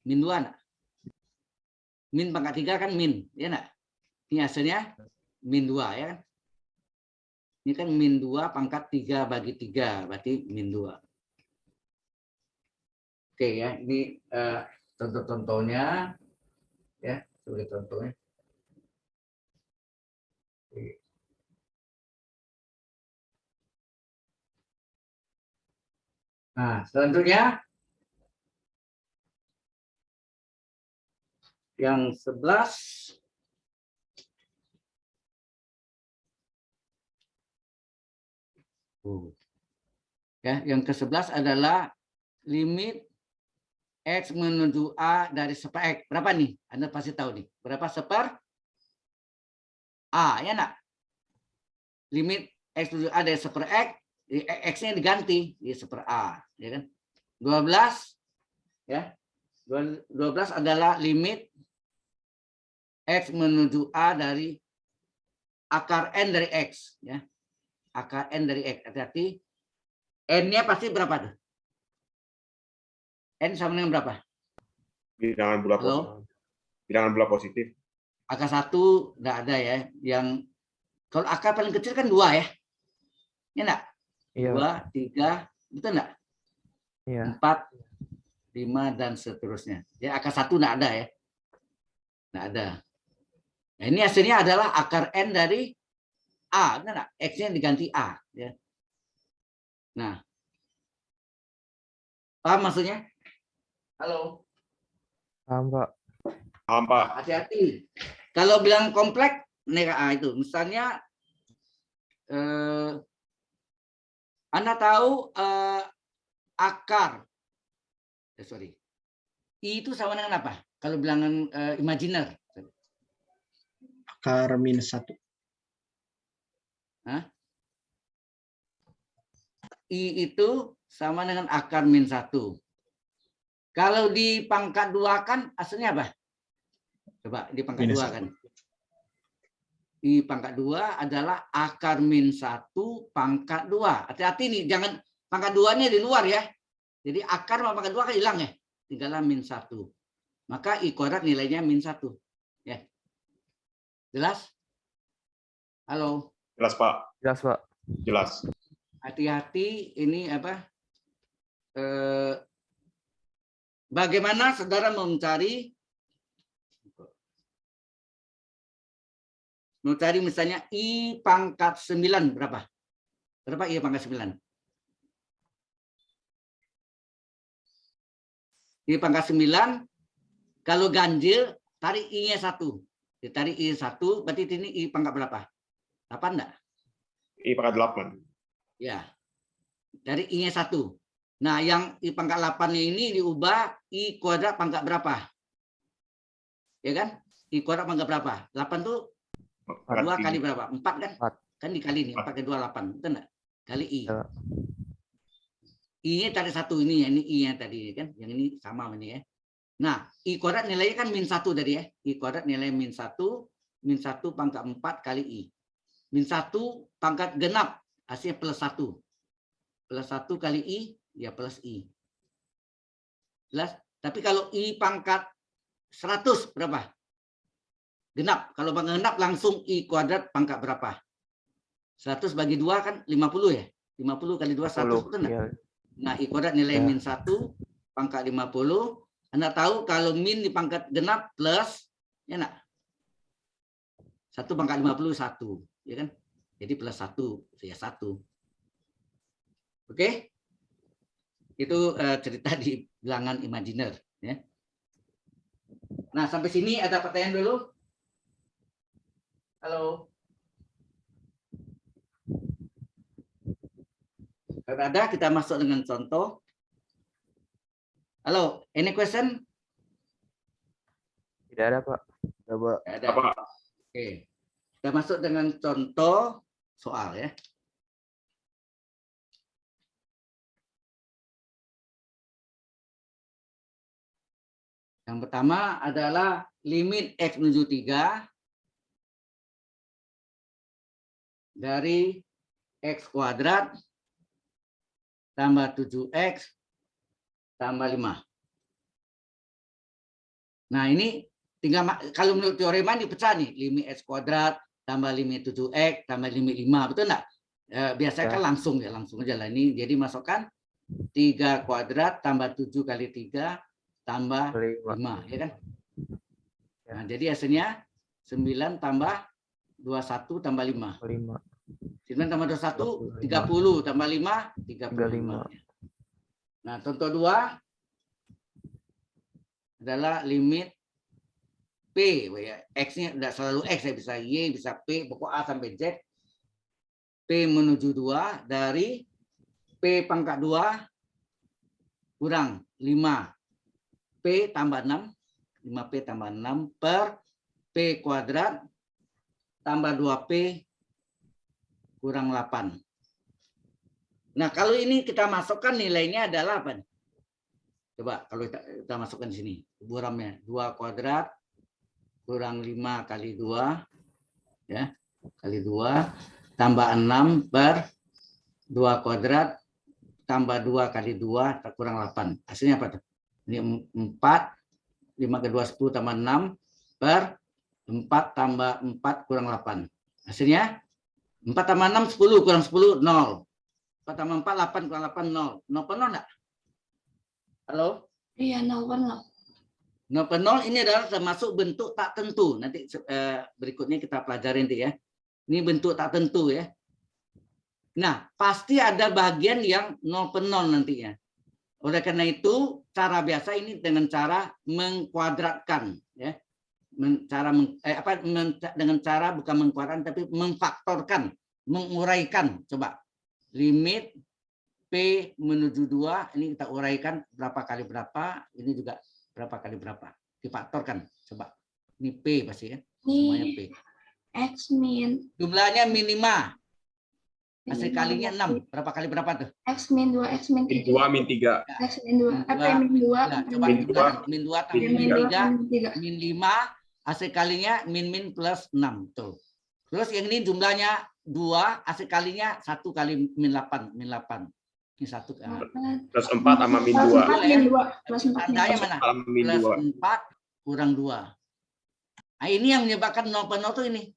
Min 2 enggak? Min pangkat 3 kan min, ya enggak? Ini hasilnya min 2 ya kan? Ini kan min 2 pangkat 3 bagi 3, berarti min 2. Oke ya, ini contoh-contohnya ya, sebagai contohnya. Oke. Nah, selanjutnya yang 11. Ya, yang ke-11 adalah limit X menuju A dari seper X. Berapa nih? Anda pasti tahu nih. Berapa seper A, ya enggak? Limit X menuju A dari seper X, X-nya diganti di seper A, ya kan? 12 ya. 12 adalah limit X menuju A dari akar N dari X, ya. Akar N dari X. Hati-hati. N-nya pasti berapa tuh? N sama dengan berapa? Bilangan bulat Halo? positif. Bilangan bulat positif. Akar 1 enggak ada ya. Yang kalau akar paling kecil kan 2 ya. Ya enggak? Iya, 2, 3, betul enggak? iya. 4, 5 dan seterusnya. Ya akar 1 enggak ada ya. Enggak ada. Nah, ini hasilnya adalah akar N dari A, benar enggak? X-nya diganti A, ya. Nah. Paham maksudnya? Halo. Paham, Pak. Paham, Pak. Hati-hati. Kalau bilang kompleks, itu misalnya Anda tahu akar, I itu sama dengan apa? Kalau bilangan imajiner. Akar -1. I itu sama dengan akar -1. Kalau di pangkat 2 kan aslinya apa? Coba di pangkat 2 kan. I pangkat 2 adalah akar -1 pangkat 2. Hati-hati nih, jangan pangkat 2-nya di luar ya. Jadi akar sama pangkat 2 kan hilang ya. Tinggallah -1. Maka I kuadrat nilainya -1. Ya. Jelas? Halo. Jelas, Pak. Jelas, Pak. Jelas. Hati-hati ini apa? Bagaimana saudara mencari misalnya I pangkat 9 berapa? Berapa I pangkat 9? I pangkat 9 kalau ganjil tarik I-nya 1. Ditarik I 1 berarti ini I pangkat berapa? 8 enggak? I pangkat 8. Ya. Dari I-nya 1. Nah, yang I pangkat 8-nya ini diubah I kuadrat pangkat berapa? Ya kan? I kuadrat pangkat berapa? 8 tuh 2 kali berapa? 4 kan? 4. Kan dikali nih, 4 kali 2 8. Betul enggak? Kali I. Ya. I-nya tadi 1 ini ya, ini I-nya tadi kan. Yang ini sama ini ya. Nah, I kuadrat nilainya kan -1 tadi ya. I kuadrat nilai -1 pangkat 4 kali I. -1 pangkat genap hasilnya +1. +1 kali I ya plus I. Jelas? Tapi kalau I pangkat 100 berapa? Genap. Kalau pangkat genap langsung I kuadrat pangkat berapa? 100 bagi 2 kan 50 ya? 50 kali 2 100 betul enggak? Ya. Nah, I kuadrat nilai Ya. -1 pangkat 50. Anda tahu kalau min di pangkat genap plus ya enggak? 1 pangkat 50 1, ya kan? Jadi plus 1 ya 1. Oke? Itu cerita di bilangan imajiner ya. Nah, sampai sini ada pertanyaan dulu? Halo. Kalau ada kita masuk dengan contoh. Halo, any question? Tidak ada, Pak. Ya, Pak. Ada. Apa? Oke. Kita masuk dengan contoh soal ya. Yang pertama adalah limit X menuju 3 dari X kuadrat tambah 7X tambah 5. Nah, ini tinggal kalau menurut teorema dipecah nih, limit X kuadrat tambah limit 7X tambah limit 5, betul enggak? Biasanya kan langsung ya, langsung aja lah ini. Jadi masukkan 3 kuadrat tambah 7 kali 3 tambah 5, ya kan? Nah, jadi hasilnya 9 tambah 21 tambah 5. 9 tambah 21, 30 tambah 5, 35. Nah, contoh 2 adalah limit P, ya. X-nya tidak selalu X, ya. Bisa Y, bisa P, pokok A sampai Z. P menuju 2 dari P pangkat 2 kurang 5. P tambah 6, 5P tambah 6 per P kuadrat tambah 2P kurang 8. Nah, kalau ini kita masukkan nilainya adalah apa? Coba kalau kita masukkan di sini. Buramnya 2 kuadrat kurang 5 kali 2 ya, kali 2 tambah 6 per 2 kuadrat tambah 2 kali 2 kurang 8. Hasilnya apa tuh? Ini 4, 5 ke 2 10 tambah 6 per 4 tambah 4 kurang 8. Hasilnya 4 tambah 6 10 kurang 10 0. 4 tambah 4 8 kurang 8 0. 0 per 0 enggak? Halo? Iya, 0 per 0. 0 per 0 ini adalah termasuk bentuk tak tentu. Nanti berikutnya kita pelajari nanti ya. Ini bentuk tak tentu ya. Nah, pasti ada bagian yang 0 per 0 nantinya. Oleh karena itu, cara biasa ini dengan cara mengkuadratkan ya. Dengan cara bukan mengkuadratkan tapi memfaktorkan menguraikan. Coba limit P menuju 2, ini kita uraikan berapa kali berapa, ini juga berapa kali berapa. Difaktorkan. Coba. Ini P pasti ya. Semuanya P. X min. Jumlahnya min 5. Hasil kalinya 6. Berapa kali berapa tuh? X min 2, X min Min 3. 2, min 3. X min 2. Apa yang min 2? Ya, coba Min kita 2. min 2 tambah Min min 3, 3. min 5, hasil kalinya min plus 6. Tuh. Terus yang ini jumlahnya 2, hasil kalinya 1 kali min 8. Min 8. Ini 1. Plus 4 sama min 2. Min 2. Plus 4. Tandanya mana? Min Plus 2. 4 kurang 2. Nah, ini yang menyebabkan 0 per 0 tuh ini.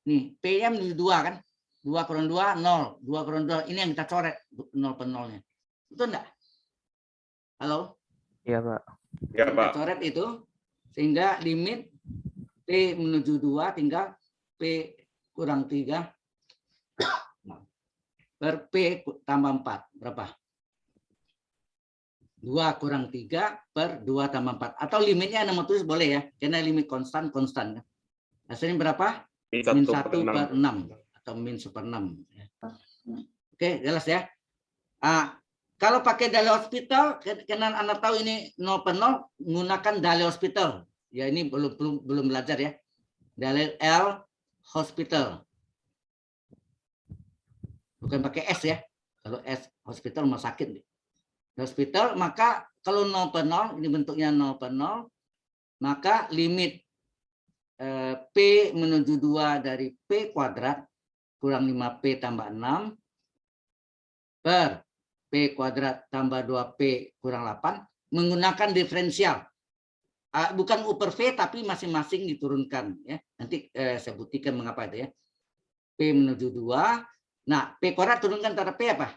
Nih, P-nya menuju 2 kan? 2 kurang 2, 0. 2 kurang 2. Ini yang kita coret 0 per 0-nya. Betul enggak? Halo? Iya, Pak. Ya, Kita Pak. coret itu. Sehingga limit P menuju 2 tinggal P kurang 3 per P tambah 4. Berapa? 2 kurang 3 per 2 tambah 4. Atau limitnya nomor tulis boleh ya. Karena limit konstan. Hasilnya berapa? Min 1 per 6. Atau min 1/6. Oke, jelas ya. Kalau pakai dalil hospital, karena Anda tahu ini 0 per 0, menggunakan dalil hospital. Ya ini belum belajar ya. Dalil L hospital. Bukan pakai S ya. Kalau S hospital rumah sakit. Hospital, maka kalau 0 per 0, ini bentuknya 0 per 0, maka limit P menuju 2 dari P kuadrat kurang 5P tambah 6 per P kuadrat tambah 2P kurang 8 menggunakan diferensial. Bukan U per V tapi masing-masing diturunkan ya. Nanti saya buktikan mengapa itu ya. P menuju 2. Nah, P kuadrat turunkan antara P apa?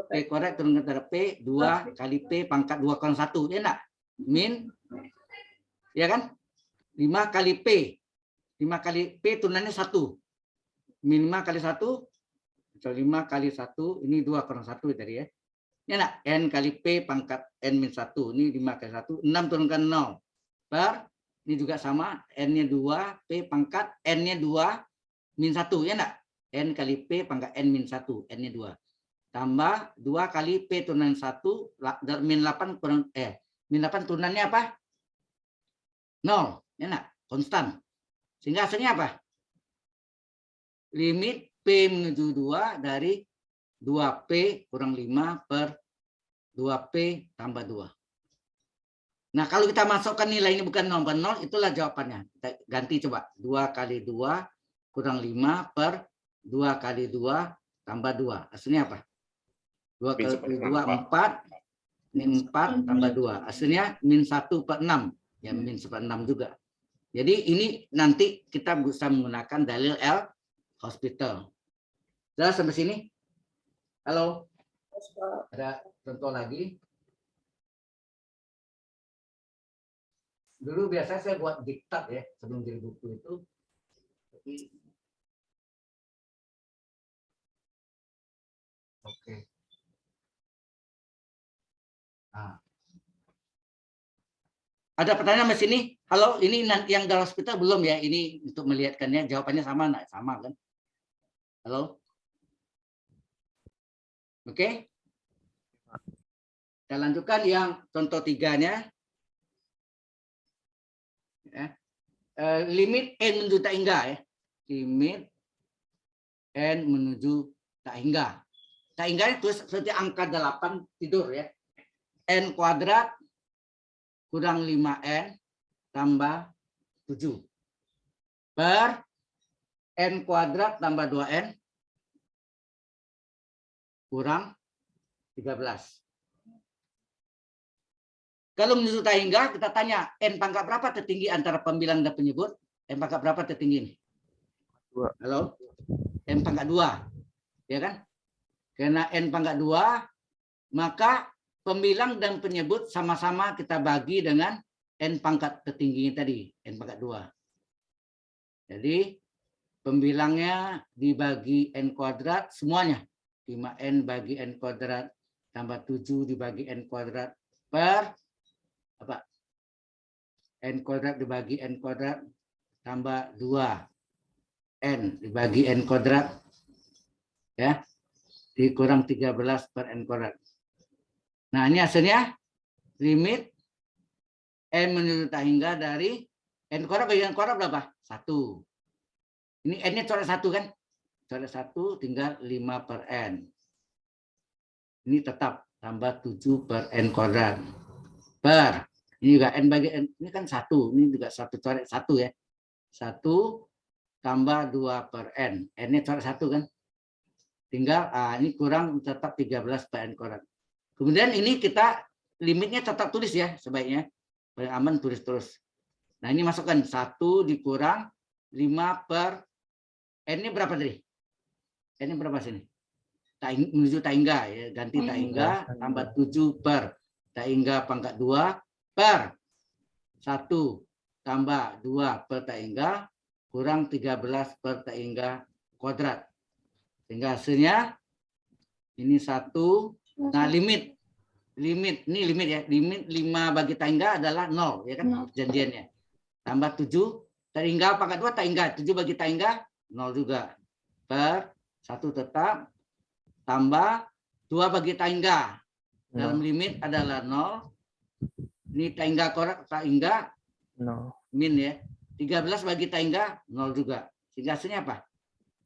P kuadrat turunkan antara P 2 kali P pangkat 2 kurang 1 ya enggak? Min ya kan? 5 kali P. 5 kali P turunannya 1. Min 5 kali 1. 5 kali 1. Ini 2 kurang 1 tadi ya. Ya enggak? N kali P pangkat N min 1. Ini 5 kali 1. 6 turunkan 0. Per. Ini juga sama. N-nya 2. P pangkat N-nya 2. Min 1. Ya enggak? N kali P pangkat N min 1. N-nya 2. Tambah 2 kali P turunan 1. Min 8 kurang. Min 8 turunannya apa? 0. Ya enggak? Konstan. Sehingga hasilnya apa? Limit P menuju 2 dari 2P kurang 5 per 2P tambah 2. Nah, kalau kita masukkan nilai ini bukan 0 per 0, itulah jawabannya. Kita ganti coba. 2 kali 2 kurang 5 per 2 kali 2 tambah 2. Hasilnya apa? 2 kali 2, 4. Min 4 tambah 2. Hasilnya min 1 per 6. Ya, min 1/6 juga. Jadi ini nanti kita bisa menggunakan dalil L hospital. Jelas sampai sini? Halo? Ada contoh lagi? Dulu biasanya saya buat diktat ya sebelum jadi buku itu. Oke. Nah. Ada pertanyaan di sini? Halo, ini yang dalam hospital belum ya? Ini untuk melihatkannya, jawabannya sama enggak? Sama kan? Halo? Oke? Kita lanjutkan yang contoh 3-nya. Ya. Limit N menuju tak hingga ya. Limit N menuju tak hingga. Tak hingga itu seperti angka 8 tidur ya. N kuadrat kurang 5N tambah 7 per N kuadrat tambah 2N kurang 13. Kalau menuju tak hingga, kita tanya N pangkat berapa tertinggi antara pembilang dan penyebut? N pangkat berapa tertinggi ini? 2. Halo? N pangkat 2. Ya kan? Karena N pangkat 2, maka pembilang dan penyebut sama-sama kita bagi dengan N pangkat tertingginya tadi, N pangkat 2. Jadi pembilangnya dibagi N kuadrat semuanya. 5N bagi N kuadrat tambah 7 dibagi N kuadrat per apa? N kuadrat dibagi N kuadrat tambah 2. N dibagi N kuadrat Ya, dikurang 13 per n kuadrat. Nah, ini hasilnya limit n menuju tak hingga dari n kuadrat bagi n kuadrat berapa? 1. Ini n-nya coret 1 kan? Coret 1 tinggal 5 per n. Ini tetap tambah 7 per n kuadrat. Per, ini juga n bagi n, ini kan 1. Ini juga 1 coret 1 ya. 1 tambah 2 per n. N-nya coret 1 kan? Tinggal, ini kurang tetap 13 per n kuadrat. Kemudian ini kita limitnya tetap tulis ya sebaiknya. Paling aman tulis terus. Nah ini masukkan 1 dikurang 5 per n-nya berapa tadi? N-nya berapa sini? Menuju tak hingga ya, ganti tak hingga tambah 7 per tak hingga pangkat 2 per 1 tambah 2 per tak hingga kurang 13 per tak hingga kuadrat. Sehingga hasilnya ini 1. Nah, limit ini limit ya. Limit 5 bagi tak hingga adalah 0 ya kan perjanjiannya. Tambah 7 tak hingga pangkat 2 tak hingga 7 bagi tak hingga 0 juga. Per 1 tetap tambah 2 bagi tak hingga. Dalam limit adalah 0. Ini tak hingga kuadrat tak hingga 0. min ya. 13 bagi tak hingga 0 juga. Sehingga hasilnya apa?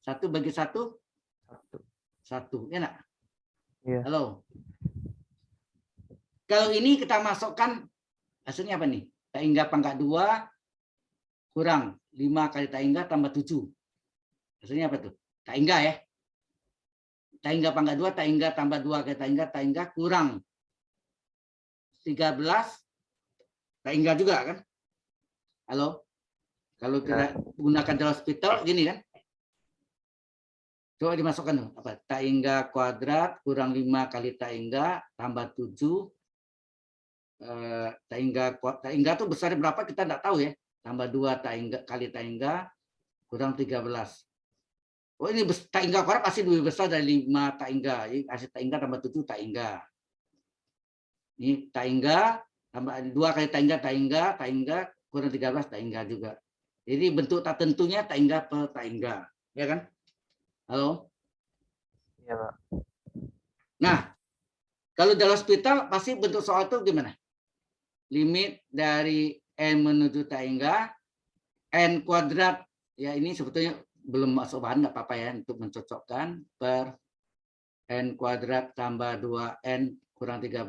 1 bagi 1 1. Ya enggak? Iya. Halo. Kalau ini kita masukkan hasilnya apa nih? Tak hingga pangkat 2 kurang 5 kali tak hingga tambah 7. Hasilnya apa tuh? Tak hingga ya. Tak hingga pangkat 2 tak hingga tambah 2 kali tak hingga kurang 13 tak hingga juga kan? Halo. Kalau kita gunakan jalur hospital gini kan? Coba dimasukkan tuh apa? Tak hingga kuadrat kurang 5 kali tak hingga tambah 7. Tak hingga tuh besarnya berapa kita enggak tahu ya. Tambah 2 tak hingga kali tak hingga kurang 13. Oh ini tak hingga kuadrat pasti lebih besar dari 5 tak hingga. Jadi hasil tak hingga tambah 7 tak hingga. Ini tak hingga tambah 2 kali tak hingga kurang 13 tak hingga juga. Jadi bentuk tak tentunya tak hingga per tak hingga. Ya kan? Halo? Iya, Pak. Nah, kalau dalam hospital pasti bentuk soal itu gimana? Limit dari n menuju tak hingga n kuadrat ya ini sebetulnya belum masuk bahan nggak apa-apa ya untuk mencocokkan per n kuadrat tambah 2n kurang 13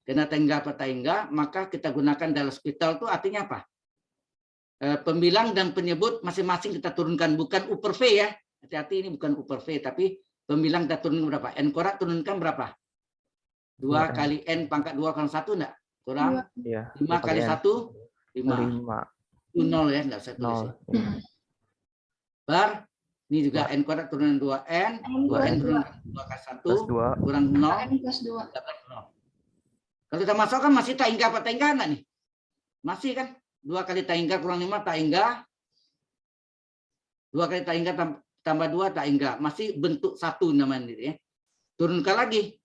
karena tak hingga per tak hingga maka kita gunakan dalam hospital itu artinya apa? Pembilang dan penyebut masing-masing kita turunkan bukan U per V ya. Hati-hati ini bukan U per V tapi pembilang kita turunkan berapa? N kuadrat turunkan berapa? 2 kali n pangkat 2 kurang 1 enggak? Kurang 5 kali 1 5. 0 ya, enggak usah tulis ya. Per ini juga n kuadrat turunan 2n, 2n turunan 2 kali 1 kurang 0 plus 2. Kalau kita masukkan masih tak hingga apa tak hingga enggak nih? Masih kan? 2 kali tak hingga kurang 5 tak hingga. 2 kali tak hingga tambah 2 tak hingga. Masih bentuk 1 namanya ya. Turunkan lagi.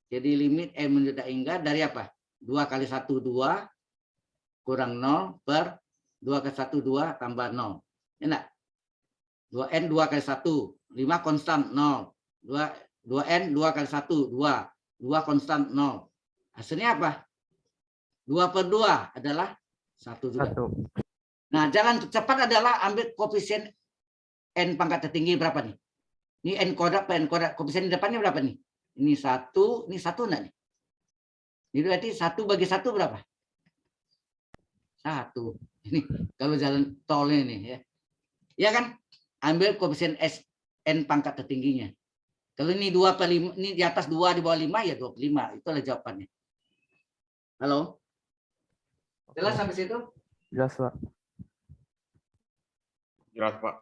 Jadi limit n menuju tak hingga dari apa? 2 kali 1 2 kurang 0 per 2 kali 1 2 tambah 0. Ya enggak? 2n 2 kali 1 5 konstan 0. 2n 2 kali 1 2 konstan 0. Hasilnya apa? 2 per 2 adalah 1 juga. 1. Nah, jalan cepat adalah ambil koefisien n pangkat tertinggi berapa nih? Ini n kuadrat per n kuadrat. Koefisien di depannya berapa nih? Ini 1, ini 1 enggak nih? Jadi berarti 1 bagi 1 berapa? 1. Ini kalau jalan tolnya nih ya. Ya kan? Ambil koefisien n pangkat tertingginya. Kalau ini 2 per 5, ini di atas 2 di bawah 5 ya 25. Itulah jawabannya. Halo? Jelas sampai situ? Jelas, Pak. Jelas, Pak.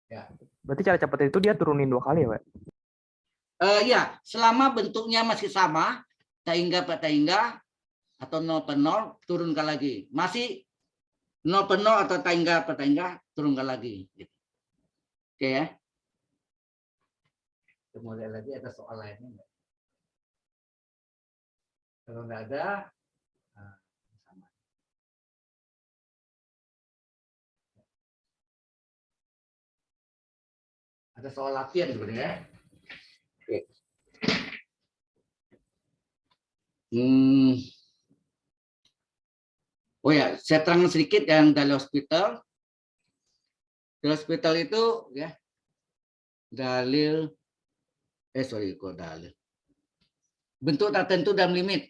Ya. Berarti cara cepat itu dia turunin 2 kali ya, Pak? Ya, selama bentuknya masih sama, tak hingga per tak hingga atau 0 per 0, turunkan lagi. Masih 0 per 0 atau tak hingga per tak hingga, turunkan lagi. Oke ya. Kita mau lihat lagi ada soal lainnya enggak? Kalau enggak ada, sama. Ada soal latihan sebenarnya. Oh ya, saya terangkan sedikit yang dalil hospital. Dalil hospital itu ya dalil kok dalil. Bentuk tak tentu dalam limit.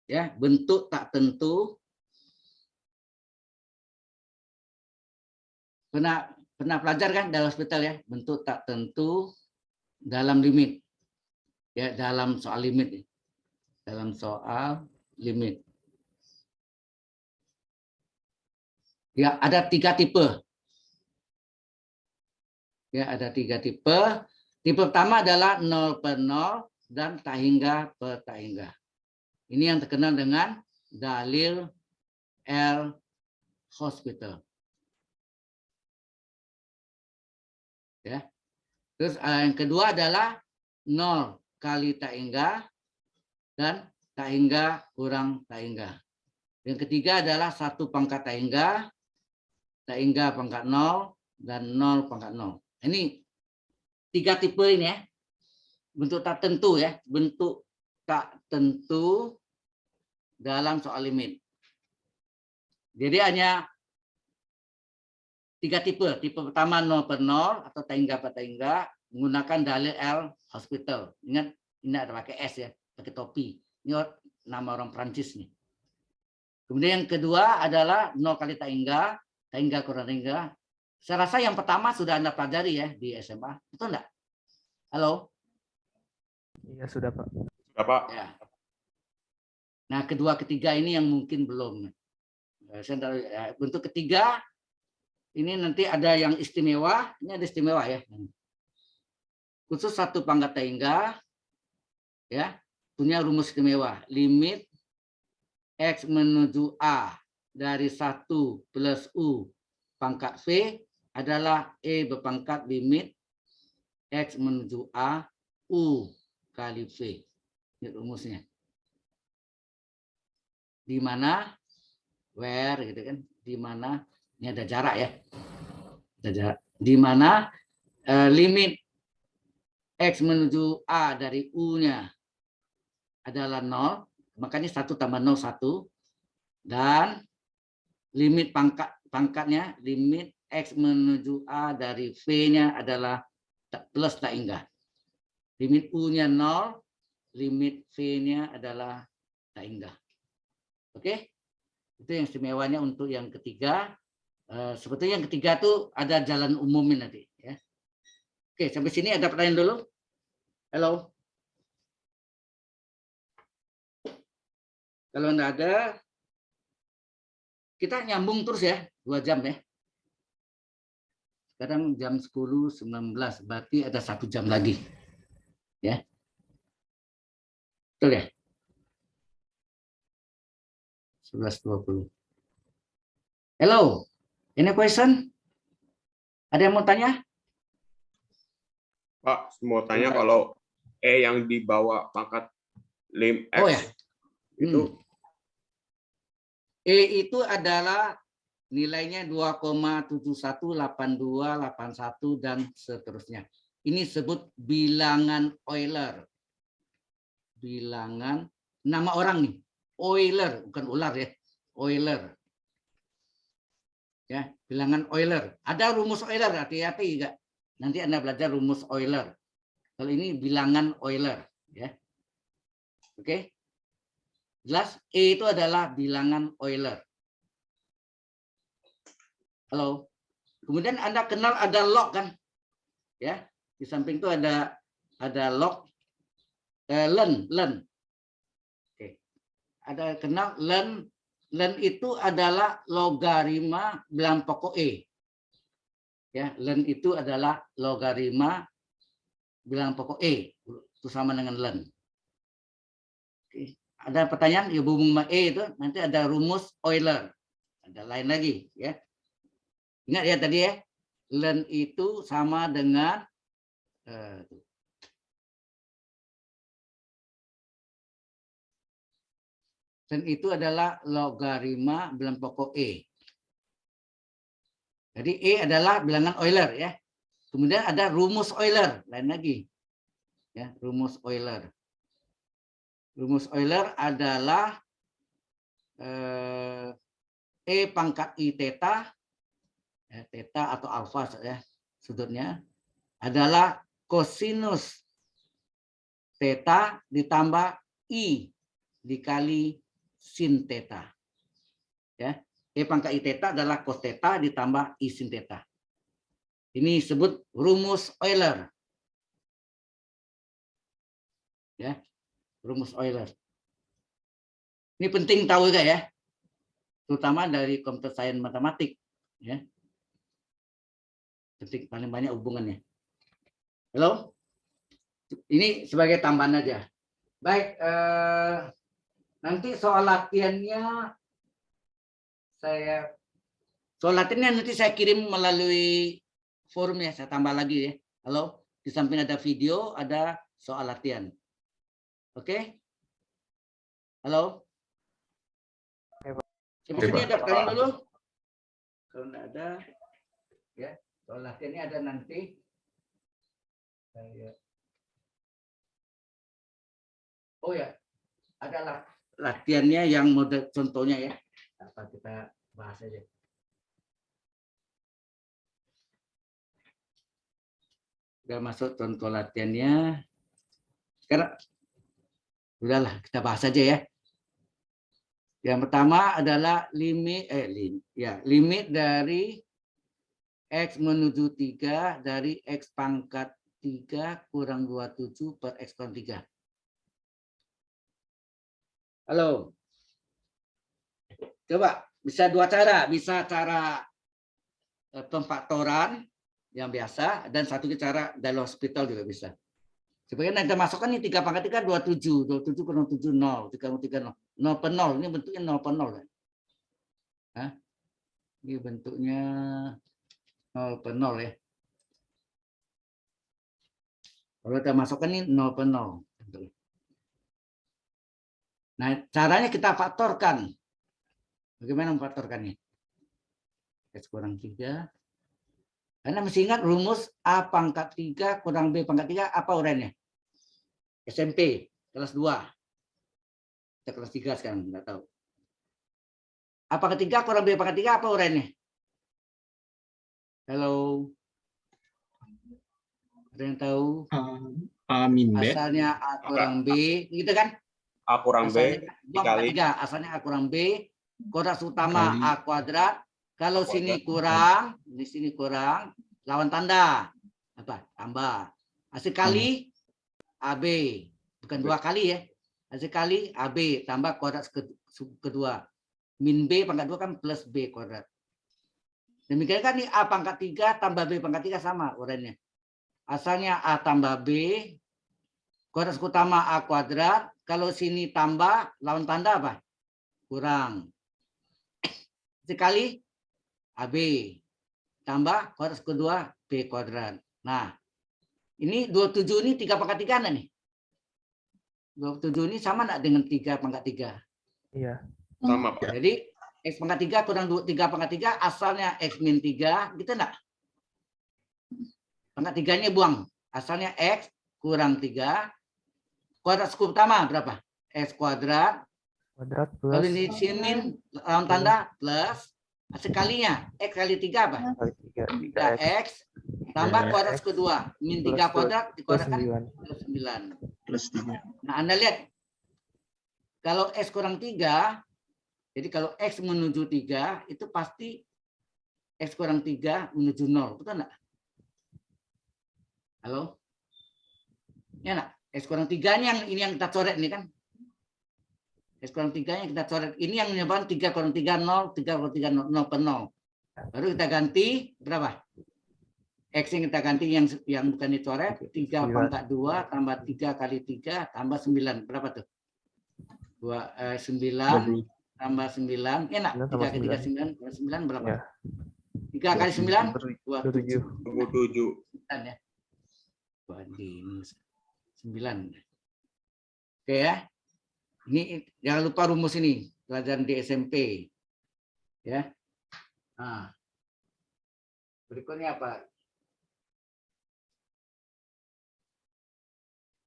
Ya, bentuk tak tentu. Pernah pelajar kan dalam hospital ya, bentuk tak tentu dalam limit. Ya, dalam soal limit. Dalam soal limit. Ya, ada 3 tipe. Ya, ada 3 tipe. Tipe pertama adalah 0 per 0 dan tak hingga per tak hingga. Ini yang terkenal dengan dalil L'Hospital. Ya. Terus yang kedua adalah 0 kali tak hingga dan tak hingga kurang tak hingga. Yang ketiga adalah 1 pangkat tak hingga pangkat 0, dan 0 pangkat 0. Ini 3 tipe ini ya. Bentuk tak tentu ya. Bentuk tak tentu dalam soal limit. Jadi hanya 3 tipe. Tipe pertama 0 per 0 atau tak hingga per tak hingga menggunakan dalil L'Hospital. Ingat, ini ada pakai S ya, pakai topi. Ini nama orang Prancis nih. Kemudian yang kedua adalah 0 kali tak hingga kurang tak hingga. Saya rasa yang pertama sudah Anda pelajari ya di SMA. Betul enggak? Halo? Iya, sudah, Pak. Sudah, Pak. Ya. Nah, kedua, ketiga ini yang mungkin belum. Bentuk ketiga, ini nanti ada yang istimewa. Ini ada istimewa ya. Khusus 1 pangkat tak hingga, ya, punya rumus istimewa. Limit X menuju A dari 1 plus U pangkat V adalah E berpangkat limit X menuju A U kali V. Ini rumusnya. Di mana where gitu kan, di mana ini ada jarak ya. Ada jarak. Di mana limit X menuju A dari U-nya adalah 0, makanya 1 tambah 0 1, dan limit pangkatnya limit X menuju A dari V-nya adalah plus tak hingga. Limit U-nya 0, limit V-nya adalah tak hingga. Oke? Itu yang istimewanya untuk yang ketiga. Sebetulnya yang ketiga tuh ada jalan umumnya nanti ya. Oke, sampai sini ada pertanyaan dulu? Halo. Kalau enggak ada, kita nyambung terus ya, 2 jam ya. Sekarang jam 10.19, berarti ada 1 jam lagi. Ya. Betul ya? 11.20. Hello, any question? Ada yang mau tanya? Pak, mau tanya kalau E yang di bawah pangkat lim X Oh ya. itu E itu adalah nilainya 2,718281 dan seterusnya. Ini disebut bilangan Euler. Bilangan nama orang nih. Euler, bukan ular ya. Euler. Ya, bilangan Euler. Ada rumus Euler, hati-hati juga. Nanti Anda belajar rumus Euler. Kalau ini bilangan Euler, ya. Oke. Jelas? E itu adalah bilangan Euler. Halo. Kemudian Anda kenal ada log kan? Ya. Di samping itu ada log len. Oke. Ada kenal len. Len itu adalah logaritma bilangan pokok E. Ya, len itu adalah logaritma bilangan pokok E. Itu sama dengan len. Oke. Ada pertanyaan? Ya, hubung sama E itu nanti ada rumus Euler. Ada lain lagi ya. Ingat ya tadi ya. Len itu sama dengan len itu adalah logaritma bilangan pokok E. Jadi E adalah bilangan Euler ya. Kemudian ada rumus Euler, lain lagi. Ya, rumus Euler. Rumus Euler adalah E pangkat I theta, ya, theta atau alfa ya, sudutnya adalah kosinus theta ditambah I dikali sin theta. Ya, E pangkat I theta adalah cos theta ditambah I sin theta. Ini disebut rumus Euler. Ya, rumus Euler. Ini penting tahu juga ya, terutama dari computer science matematik. Ya, penting, paling banyak hubungannya. Halo, ini sebagai tambahan aja. Baik, nanti soal latihannya nanti saya kirim melalui forum ya, saya tambah lagi ya. Halo, di samping ada video, ada soal latihan. Oke? Halo? Oke, Pak. Siapa Oke, sini Pak. ada pertanyaan dulu? Kalau enggak ada, ya, soal latihannya ada nanti. Oh ya, ada latihannya yang mode contohnya ya. Apa kita bahas aja. Udah masuk contoh latihannya. Sekarang udahlah kita bahas aja ya. Yang pertama adalah limit dari X menuju 3 dari X pangkat 3 kurang 27 per X kurang 3. Halo. Coba, bisa dua cara. Bisa cara pemfaktoran yang biasa dan satu cara dari hospital juga bisa. Sebagian kita masukkan ini 3 pangkat 3 27, 27 kurang 7 0, 3 0 per 0, ini bentuknya 0 per 0. Hah? Ini bentuknya 0 per 0 ya. Kalau kita masukkan ini 0 per 0. Nah, caranya kita faktorkan. Bagaimana memfaktorkannya? X kurang 3. Karena mesti ingat rumus A pangkat 3 kurang B pangkat 3 apa uraiannya? SMP kelas 2. Kita kelas 3 sekarang, enggak tahu. A pangkat 3 kurang B pangkat 3 apa uraiannya? Halo. Ada yang tahu? A min B. Asalnya A kurang B, gitu kan? A kurang B dikali 3, asalnya A kurang B, kodrat utama Dikali. A kuadrat. Kalau A sini kuadrat. kurang, di sini kurang, lawan tanda. Apa? Tambah. Hasil kali AB. Bukan 2 kali ya. Hasil kali AB tambah kuadrat kedua. Min B pangkat 2 kan plus B kuadrat. Demikian kan nih A pangkat 3 tambah B pangkat 3 sama uraiannya. Asalnya A tambah B, kuadrat utama A kuadrat. Kalau sini tambah, lawan tanda apa? Kurang. Sekali AB tambah kuadrat kedua B kuadrat. Nah, ini 27 ini 3 pangkat 3 nih. 27 ini sama enggak dengan 3 pangkat 3? Iya. sama Pak. Jadi X pangkat 3 kurang 3 pangkat 3 asalnya X min 3, gitu enggak? Pangkat 3-nya buang. Asalnya X kurang 3. Kuadrat skop utama berapa? X kuadrat. Kuadrat Kalau plus ini min lawan tanda plus. Sekalinya X kali 3 apa? kali 3, 3X tambah kuadrat kedua. Min 3 kuadrat dikuadratkan 9. plus 9. Plus 3. Nah, Anda lihat. Kalau X kurang 3, jadi kalau X menuju 3, itu pasti X kurang 3 menuju 0. Betul enggak? Halo? Ya enggak? X kurang 3 ini yang kita coret ini kan. X kurang 3 yang kita coret. Ini yang menyebabkan 3 kurang 3, 0, 3 kurang 3, 0, 0 per 0. Baru kita ganti berapa? X yang kita ganti yang bukan dicoret, 3 pangkat 2 tambah 3 kali 3 tambah 9. Berapa tuh? 9 tambah 9. Enak. 3 kali 3, 9. Tambah 9 berapa? Ya. 3 kali 9? 27. 27. 9 ya. Wah, ini 9. Oke ya. Ini jangan lupa rumus ini. Pelajaran di SMP. Ya. Nah. Berikutnya apa?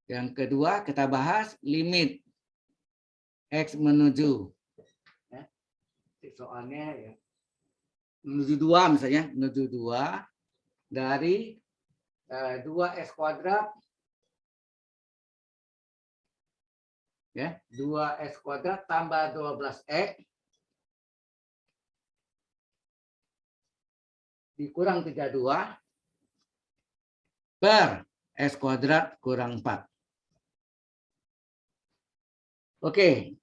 Yang kedua kita bahas limit X menuju. Ya. Soalnya ya. Menuju 2 misalnya. Menuju 2 dari 2x kuadrat. Ya, 2x kuadrat tambah 12x dikurang 32 per x kuadrat kurang 4. Oke.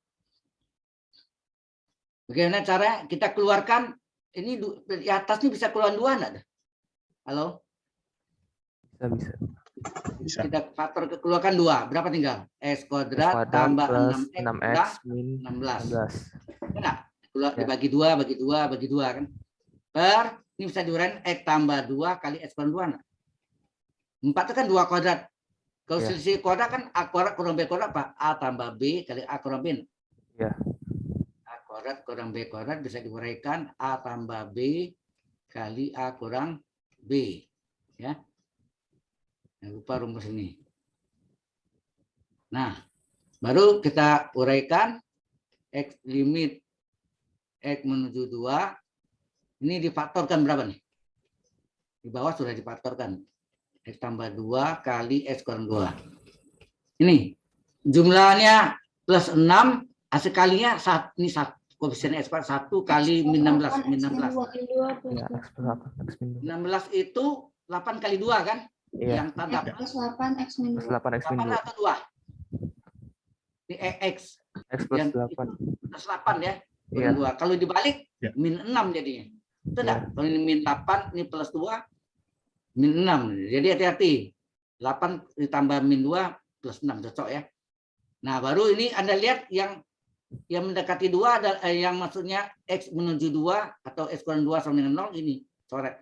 Bagaimana cara kita keluarkan ini di atas ini bisa keluar 2 enggak? Halo? Bisa. Bisa. Kita faktor keluarkan 2. Berapa tinggal? X kuadrat Kuadrat tambah plus 6x 6x min 16. 16. Benar? Keluar Ya. dibagi 2, bagi 2 kan? Per ini bisa diuraikan X tambah 2 kali X kurang 2. 4 itu kan 2 kuadrat. Kalau Ya. selisih kuadrat kan A kuadrat kurang B kuadrat apa? A tambah B kali A kurang B. Ya. A kuadrat kurang B kuadrat bisa diuraikan A tambah B kali A kurang B. Ya. Jangan lupa rumus ini. Nah, baru kita uraikan X limit X menuju 2. Ini difaktorkan berapa nih? Di bawah sudah difaktorkan. X tambah 2 kali X kurang 2. Ini jumlahnya plus 6, hasil kalinya ini koefisien X kuadrat 1 kali min 16. Min 16. Ya, x plus 8 x min 2. 16 itu 8 kali 2 kan? Iya. Yang tanda Plus 8 X min Plus 2. 8 x min 8 2. atau 2? Ini X. X plus Yang 8. Plus 8 ya. Iya. Kurang 2. Kalau dibalik Ya. min 6 jadinya. Itu enggak? Ya. Kalau ini min 8, ini plus 2, min 6. Jadi hati-hati. 8 ditambah min 2 plus 6 cocok ya. Nah, baru ini Anda lihat yang mendekati 2 adalah yang maksudnya X menuju 2 atau X kurang 2 sama dengan 0 ini coret.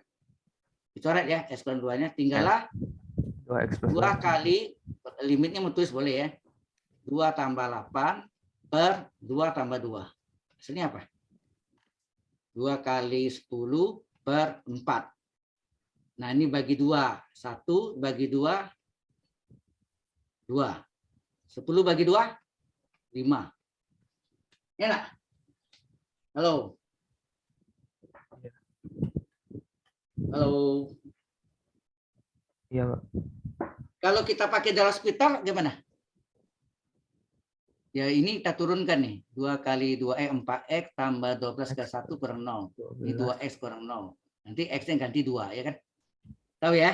Dicoret ya X kurang 2-nya, tinggallah 2x plus 2 8. kali limitnya mau tulis boleh ya. 2 tambah 8 per 2 tambah 2. Hasilnya apa? 2 kali 10 per 4. Nah, ini bagi 2. 1 bagi 2, 2. 10 bagi 2, 5. Ya enggak? Halo? Halo? Iya, Pak. Kalau kita pakai Dallas Peter gimana? Ya ini kita turunkan nih. 2 kali 2 4x tambah 12 ke 1 kurang 0. Ini 2x kurang 0. Nanti x-nya ganti 2 ya kan? Tahu ya?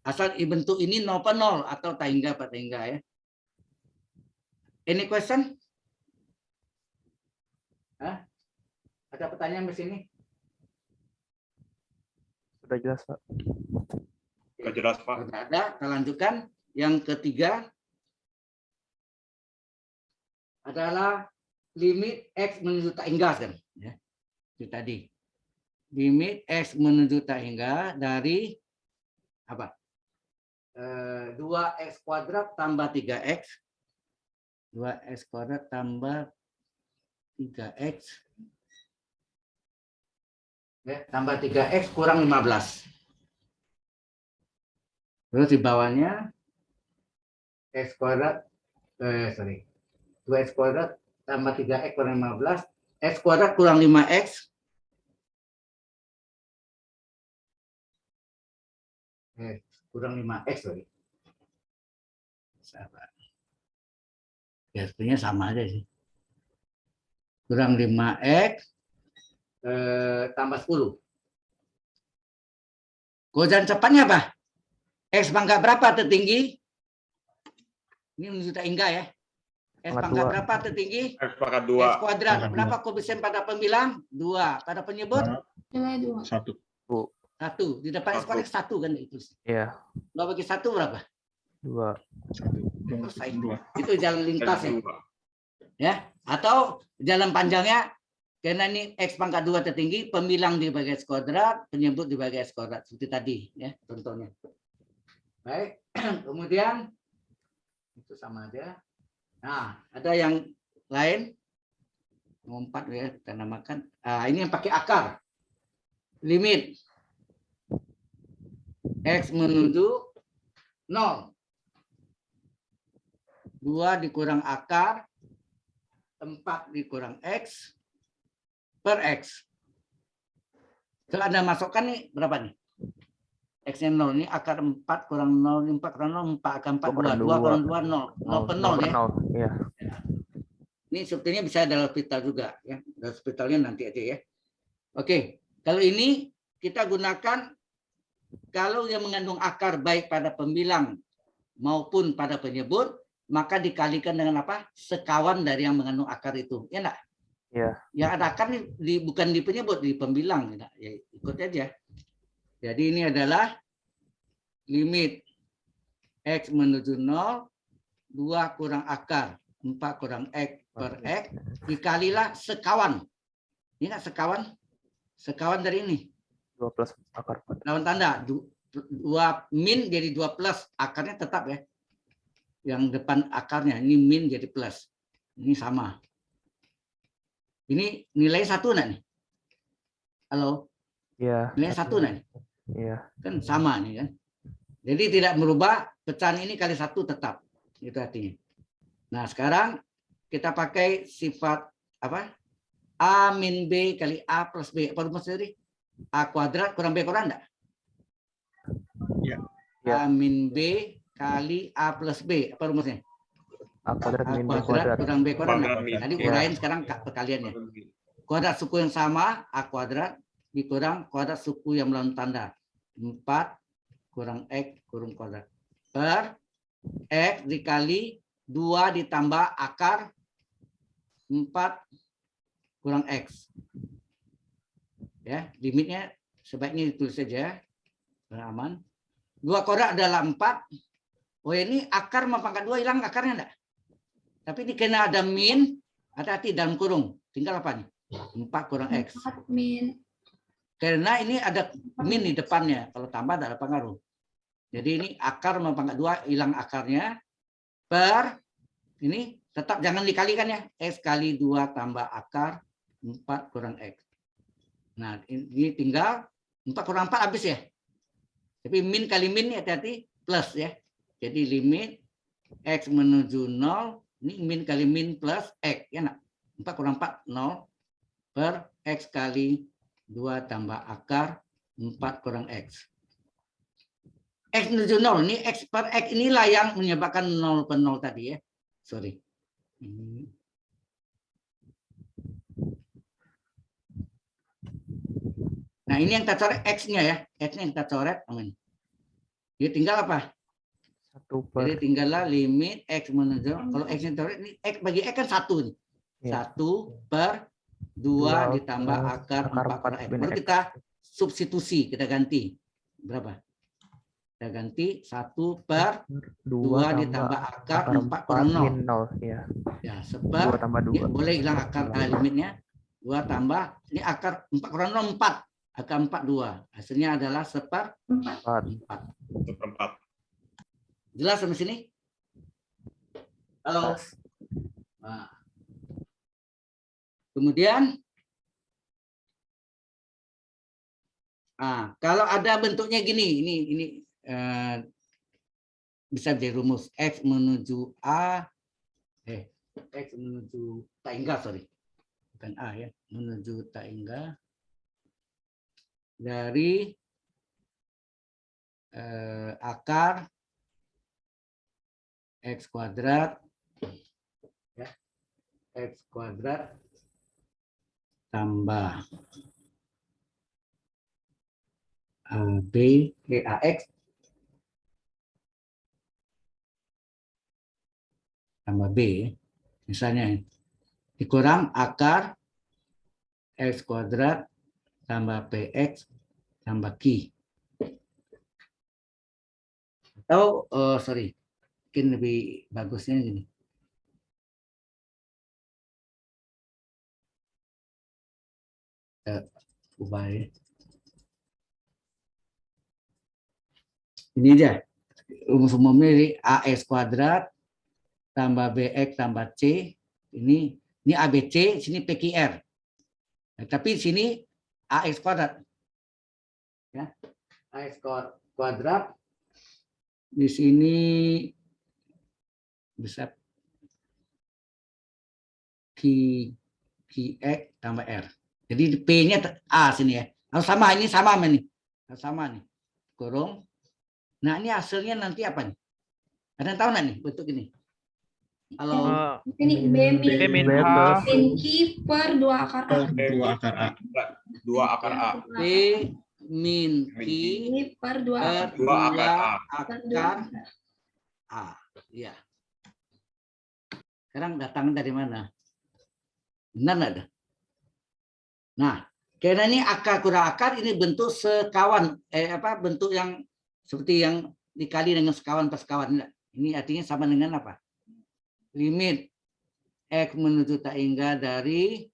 Asal bentuk ini 0 per 0 atau tahingga per tahingga ya. Any question? Hah? Ada pertanyaan di sini? Sudah jelas, Pak. Sudah jelas, Pak. Sudah ada, kita lanjutkan. Yang ketiga adalah limit X menuju tak hingga kan? Ya. Itu tadi. Limit X menuju tak hingga dari apa? 2x kuadrat tambah 3x. 2x kuadrat tambah 3x. Ya, tambah 3x kurang 15. Terus di bawahnya x kuadrat 2x kuadrat tambah 3x kurang 15, x kuadrat kurang 5x. Kurang 5x sorry. Sabar. Ya, sebenarnya sama aja sih. Kurang 5x tambah 10. Gojan cepatnya apa? X pangkat berapa tertinggi? Ini menuju tak hingga ya. X Pangkat pangkat 2. berapa tertinggi? X pangkat X 2. kuadrat. Pangkat Berapa koefisien pada pembilang? 2. Pada penyebut? Nilai 2. 1. 1. Di depan X kuadrat 1 kan itu. Iya. 2 bagi 1 berapa? 2. 1. Selesai. 2. Itu jalan lintas ya. X 2. Ya. Atau jalan panjangnya karena ini X pangkat 2 tertinggi, pembilang dibagi X kuadrat, penyebut dibagi X kuadrat. Seperti tadi ya contohnya. Baik. Kemudian itu sama aja. Nah, ada yang lain. Nomor 4 ya kita namakan. Ini yang pakai akar. Limit X menuju 0. 2 dikurang akar 4 dikurang X per X. Kalau Anda masukkan nih berapa nih? X-nya 0. Ini akar 4 kurang 0, 4 kurang 0, 4 akar 4, 2. 2 kurang 2, 0. 0 per 0 ya. Iya. Ini sebetulnya bisa dalam hospital juga. Ya. Dalam hospitalnya nanti aja ya. Oke, kalau ini kita gunakan kalau yang mengandung akar baik pada pembilang maupun pada penyebut, maka dikalikan dengan apa? Sekawan dari yang mengandung akar itu. Ya enggak? Iya. Yang ada akar bukan di penyebut, di pembilang. Ya, ikut aja. Jadi ini adalah limit X menuju 0, 2 kurang akar, 4 kurang X per X, dikalilah sekawan. Ini enggak sekawan? Sekawan dari ini. 2 plus akar 4. Lawan tanda. 2 min jadi 2 plus. Akarnya tetap ya. Yang depan akarnya. Ini min jadi plus. Ini sama. Ini nilai 1 enggak nih? Halo? Iya. Nilai 1 enggak nih? Iya. Kan sama nih kan. Jadi tidak merubah, pecahan ini kali 1 tetap. Itu artinya. Nah, sekarang kita pakai sifat apa? A min B kali A plus B. Apa rumusnya tadi? A kuadrat kurang B kurang enggak? Ya. Ya. A min B kali A plus B. Apa rumusnya? A kuadrat A min B kuadrat kuadrat. kurang B kurang Kuadrat enggak? min. Tadi Ya. urain sekarang perkaliannya. Kuadrat suku yang sama, A kuadrat, dikurang kuadrat suku yang melawan tanda. 4 kurang X kurung kuadrat. Per X dikali 2 ditambah akar 4 kurang X. Ya, limitnya sebaiknya ditulis saja. Biar aman. 2 kuadrat adalah 4. Oh ini akar sama pangkat 2 hilang akarnya enggak? Tapi ini kena ada min, hati-hati dalam kurung. Tinggal apa nih? 4 kurang X. 4 min. Karena ini ada min di depannya. Kalau tambah tidak ada pengaruh. Jadi ini akar sama pangkat 2 hilang akarnya. Per ini tetap jangan dikalikan ya. X kali 2 tambah akar 4 kurang X. Nah ini tinggal 4 kurang 4 habis ya. Tapi min kali min hati-hati plus ya. Jadi limit X menuju 0. Ini min kali min plus X. Ya nak? 4 kurang 4 0 per X kali 2 tambah akar 4 kurang X. X menuju 0. Ini X per X inilah yang menyebabkan 0 per 0 tadi ya. Sorry. Nah ini yang kita coret X-nya ya. X-nya yang kita coret. Jadi tinggal apa? 1 per. Jadi tinggallah limit X menuju. Kalau X-nya coret, ini X bagi X kan 1 nih. Ya. 1 per 2 ditambah akar 4 per X. Baru kita substitusi, kita ganti. Berapa? Kita ganti 1 per 2 ditambah akar 4 kurang 0. Min 0. Ya. Ya, seper. 2 tambah 2. Ya, boleh hilang akar limitnya. 2 tambah, ini akar 4 kurang 0, 4. Akar 4, 2. Hasilnya adalah seper 4. 4. Jelas sampai sini? Halo? Nah. Kemudian, kalau ada bentuknya gini, ini bisa jadi rumus X menuju A, X menuju tak hingga, sorry, bukan A ya, menuju tak hingga dari akar X kuadrat, ya, X kuadrat tambah AX tambah B, misalnya dikurang akar X kuadrat tambah PX tambah Q. Atau, sorry, mungkin lebih bagusnya gini. Ubah ya. Ini aja. Rumus-umumnya ini AX kuadrat tambah BX tambah C. Ini ABC, sini PQR. Nah, tapi sini AX kuadrat. Ya. AX kuadrat. Di sini bisa QX tambah R. Jadi P-nya A sini ya. Harus sama, ini sama nih. Harus sama nih. Kurung. Nah, ini hasilnya nanti apa nih? Ada yang tahu nggak nih bentuk ini? Halo. Ini B min B plus min Q per 2 akar A. Per 2 akar A. 2 akar A. P min Q Ini per 2 akar. per 2 akar A. Per 2 akar akar. A. Iya. Sekarang datang dari mana? Benar nggak ada? Nah, karena ini akar kurang akar, ini bentuk sekawan. Bentuk yang seperti yang dikali dengan sekawan per sekawan. Ini artinya sama dengan apa? Limit X menuju tak hingga dari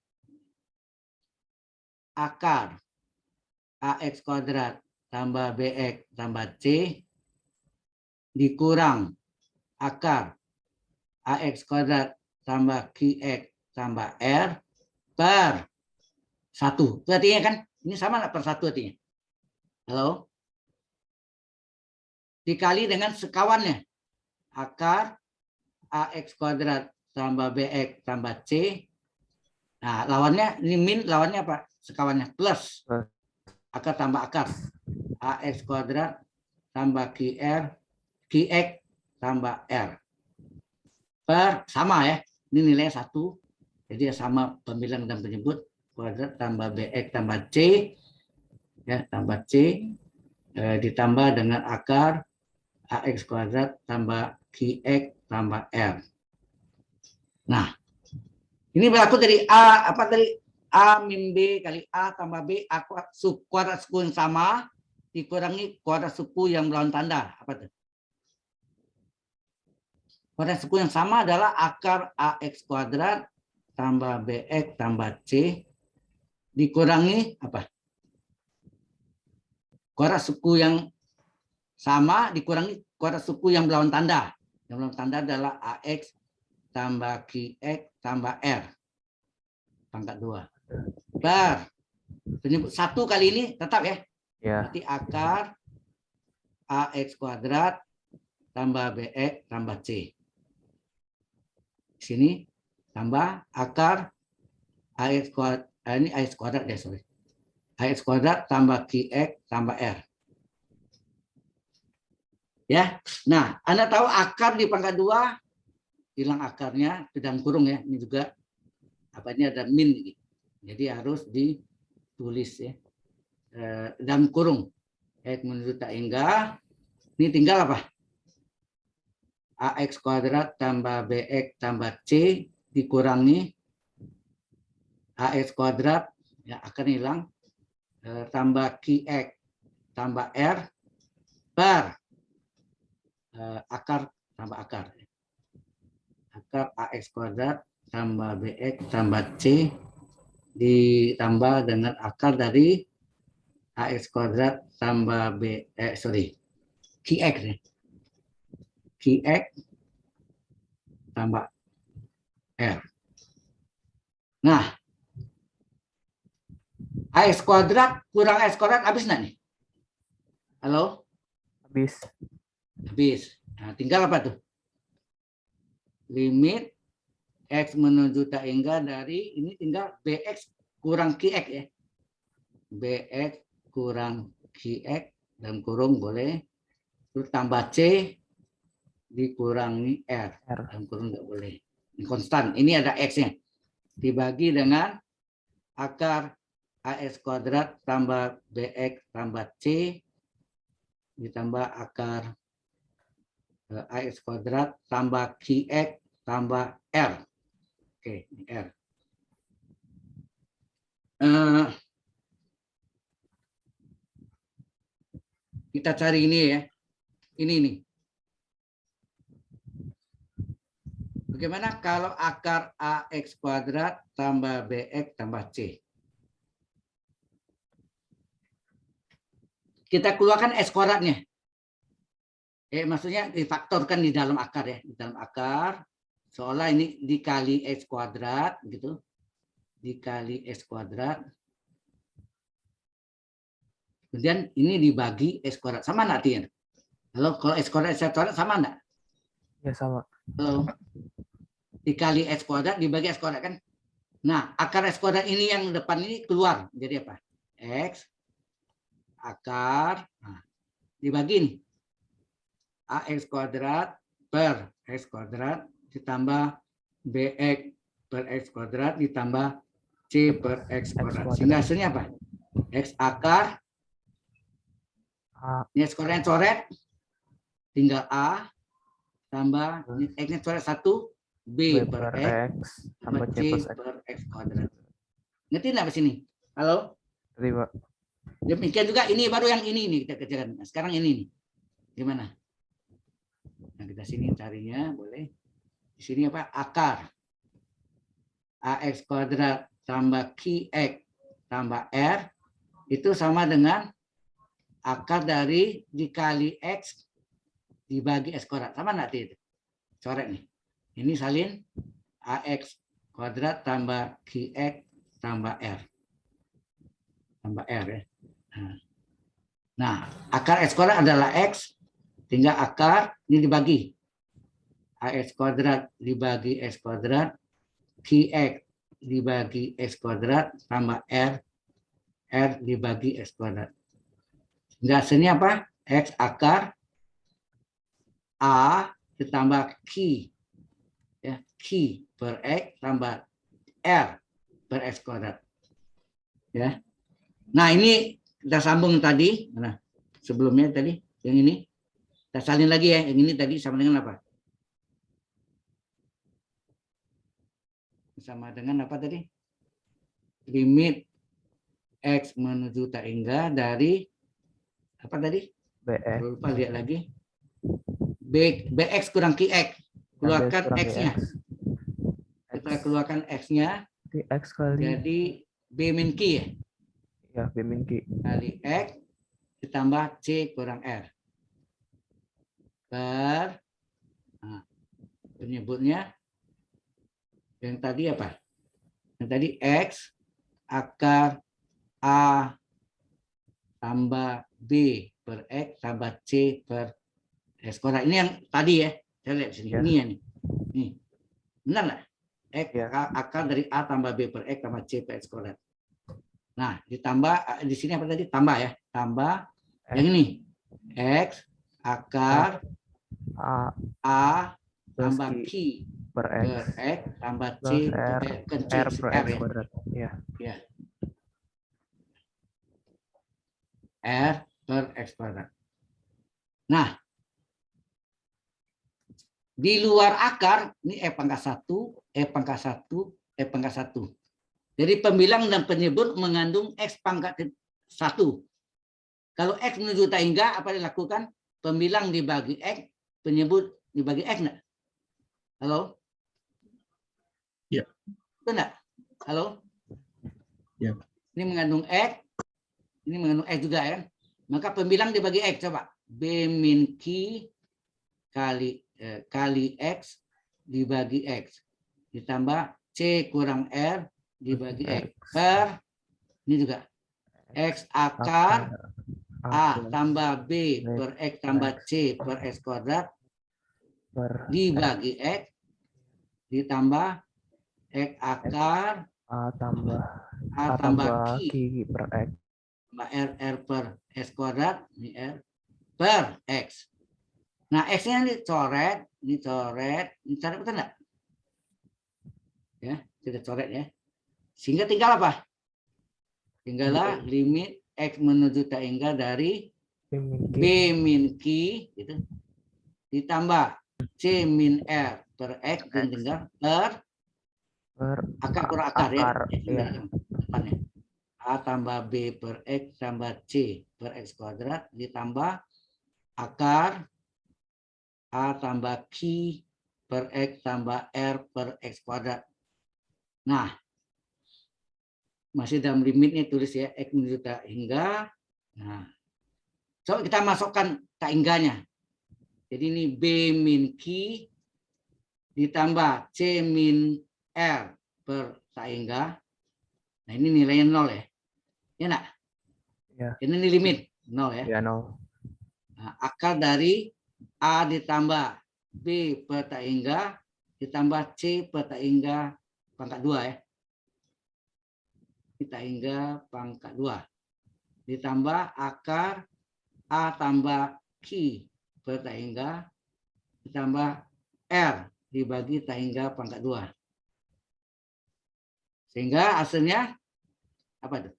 akar AX kuadrat tambah BX tambah C dikurang akar AX kuadrat tambah QX tambah R per 1. Itu artinya kan? Ini sama nggak per 1 artinya? Halo? Dikali dengan sekawannya. Akar AX kuadrat tambah BX tambah C. Nah, lawannya, ini min, lawannya apa? Sekawannya. Plus. Akar tambah akar. AX kuadrat tambah QX tambah R. Per, sama ya. Ini nilainya 1. Jadi sama pembilang dan penyebut. Kuadrat tambah BX tambah C. Ya, tambah C. Ditambah dengan akar AX kuadrat tambah QX tambah R. Nah, ini berlaku dari A, A min B kali A tambah B, kuadrat suku yang sama, dikurangi kuadrat suku yang berlawan tanda. Apa itu? Kuadrat suku yang sama adalah akar AX kuadrat tambah BX tambah C, dikurangi apa? Kuadrat suku yang sama, dikurangi kuadrat suku yang berlawan tanda. Yang berlawan tanda adalah AX tambah QX tambah R. Pangkat 2. Per. Penyebut 1 kali ini tetap ya. Ya. Berarti akar AX kuadrat tambah BX tambah C. Sini tambah akar AX kuadrat, ini AX kuadrat ya, sorry. AX kuadrat tambah QX tambah R. Ya, nah, Anda tahu akar di pangkat 2 hilang akarnya ke dalam kurung ya. Ini juga apa ini ada min, jadi harus ditulis ya dalam kurung. X menuju tak hingga ini tinggal apa? AX kuadrat tambah BX tambah C dikurangi AX kuadrat ya akan hilang tambah QX tambah R per akar tambah akar. Akar AX kuadrat tambah BX tambah C ditambah dengan akar dari AX kuadrat tambah QX ya. QX tambah R. Nah, AX kuadrat kurang AX kuadrat habis nggak nih? Halo? Habis. Habis. Nah, tinggal apa tuh? Limit X menuju tak hingga dari ini tinggal BX kurang QX ya. BX kurang QX dan kurung boleh. Terus tambah C dikurangi R. Dan kurung nggak boleh. Ini konstan. Ini ada X-nya. Dibagi dengan akar AX kuadrat tambah BX tambah C ditambah akar AX kuadrat tambah QX tambah R. Oke, ini R. Kita cari ini ya. Ini nih. Bagaimana kalau akar AX kuadrat tambah BX tambah C? Kita keluarkan X kuadratnya. Maksudnya difaktorkan di dalam akar ya. Di dalam akar. Seolah ini dikali X kuadrat gitu. Dikali X kuadrat. Kemudian ini dibagi X kuadrat. Sama enggak artinya? Halo, kalau X kuadrat sama enggak? Ya sama. Halo. Dikali X kuadrat dibagi X kuadrat kan? Nah, akar X kuadrat ini yang depan ini keluar. Jadi apa? X akar, nah, dibagi nih. AX kuadrat per X kuadrat ditambah BX per X kuadrat ditambah C per X kuadrat. Sehingga hasilnya apa? X akar, ini X kuadratnya coret, tinggal A, tambah, ini X-nya coret 1, B per X, tambah C per X kuadrat. Ngerti nggak ke sini? Halo? Ngerti, Pak. Demikian juga ini baru yang ini nih kita kerjakan. Nah, sekarang ini nih. Gimana? Nah, kita sini carinya boleh. Di sini apa? Akar AX kuadrat tambah QX tambah R itu sama dengan akar dari dikali X dibagi X kuadrat. Sama nggak itu? Coret nih. Ini salin AX kuadrat tambah QX tambah R. Tambah R ya. Nah, akar X kuadrat adalah X, tinggal akar ini dibagi. AX kuadrat dibagi X kuadrat, QX dibagi X kuadrat, tambah R, R dibagi X kuadrat. Sehingga hasilnya apa? X akar A ditambah Q, ya, Q per X tambah R per X kuadrat. Ya. Nah, ini kita sambung tadi. Nah, sebelumnya tadi yang ini kita salin lagi ya. Yang ini tadi sama dengan apa? Sama dengan apa tadi? Limit X menuju tak hingga dari apa tadi? BX. Lupa lihat lagi. BX kurang QX. Keluarkan X-nya. Kita keluarkan X-nya. X kali. Jadi B min Q ya. Ya, B min Q. Kali X ditambah C kurang R. Per, nah, penyebutnya yang tadi apa? Yang tadi X akar A tambah B per X tambah C per X kuadrat. Ini yang tadi ya. Saya lihat sini. Ya. Ini ya nih. Nih. Benar nggak? X Ya. akar dari A tambah B per X tambah C per X kuadrat. Nah, ditambah di sini apa tadi? Tambah ya. Tambah yang ini. X akar A tambah Q per X tambah C R, per R per X ya. kuadrat. Ya. Ya. R per X kuadrat. Nah, di luar akar, ini E pangkat 1, E pangkat 1, E pangkat 1. Jadi pembilang dan penyebut mengandung X pangkat 1. Kalau X menuju tak hingga, apa dilakukan? Pembilang dibagi X, penyebut dibagi X enggak? Halo? Ya. Itu enggak? Halo? Ya. Ini mengandung X, ini mengandung X juga ya. Maka pembilang dibagi X, coba. B min Q kali X dibagi X. Ditambah C kurang R dibagi X. Per, ini juga. X akar A tambah B per X tambah C per X kuadrat dibagi X ditambah X akar A tambah Q per X tambah R per X kuadrat, ini R per X. Nah, X-nya dicoret, betul enggak? Ya, kita coret ya. Sehingga tinggal apa? Tinggallah limit X menuju tak hingga dari B min Q gitu, ditambah C min R per X dan tinggal per akar kurang akar ya. Depannya. A tambah B per X tambah C per X kuadrat ditambah akar A tambah Q per X tambah R per X kuadrat. Nah, masih dalam limitnya tulis ya, X menuju tak hingga. Nah, coba kita masukkan tak hingganya. Jadi ini B min Q ditambah C min R per tak hingga. Nah, ini nilainya 0 ya. Ya enggak? Ya. Ini limit 0 ya. Ya, 0. Nah, akar dari A ditambah B per tak hingga ditambah C per tak hingga pangkat 2 ya. tak hingga pangkat 2. Ditambah akar A tambah Q per tak hingga ditambah R dibagi tak hingga pangkat 2. Sehingga hasilnya apa tuh?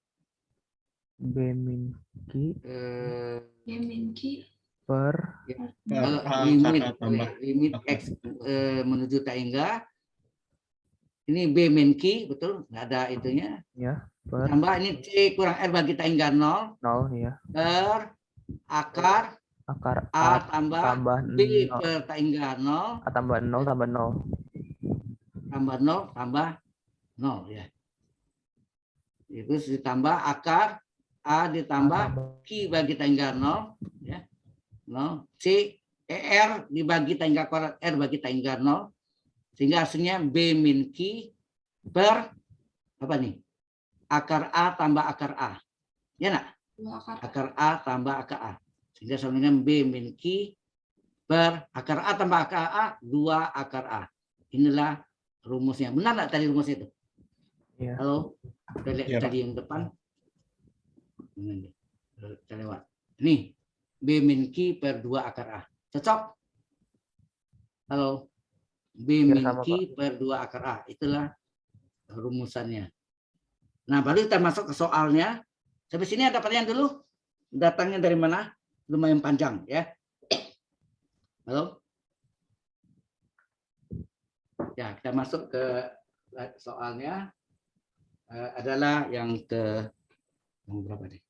B min Q B min Q per Kalau A limit, kakak tambah limit X menuju tak hingga, ini B min Q, betul? Nggak ada itunya. ya per Tambah ini C kurang R bagi tak hingga 0 0 ya. per akar Akar A tambah B 0 per tak hingga 0 A tambah 0 tambah 0. tambah 0 tambah 0 ya. Itu ditambah akar A ditambah Q bagi tak hingga 0 ya. 0 C R dibagi tak hingga kuadrat R bagi tak hingga 0 sehingga hasilnya B min Q per apa nih? Akar A tambah akar A. Ya nak? 2 akar. Akar A tambah akar A. Sehingga sama dengan B min Q per akar A tambah akar A 2 akar A. Inilah rumusnya. Benar nggak tadi rumus itu? Ya. Halo? Kita lihat Ya, Pak. tadi yang depan. Ini, kita lewat. Nih, B min Q per 2 akar A. Cocok? Halo? B Ya, min sama, Q per 2 akar A. Itulah rumusannya. Nah, baru kita masuk ke soalnya. Sampai sini ada pertanyaan dulu. Datangnya dari mana? Lumayan panjang ya. Halo? Ya, kita masuk ke soalnya. Adalah yang ke yang berapa nih?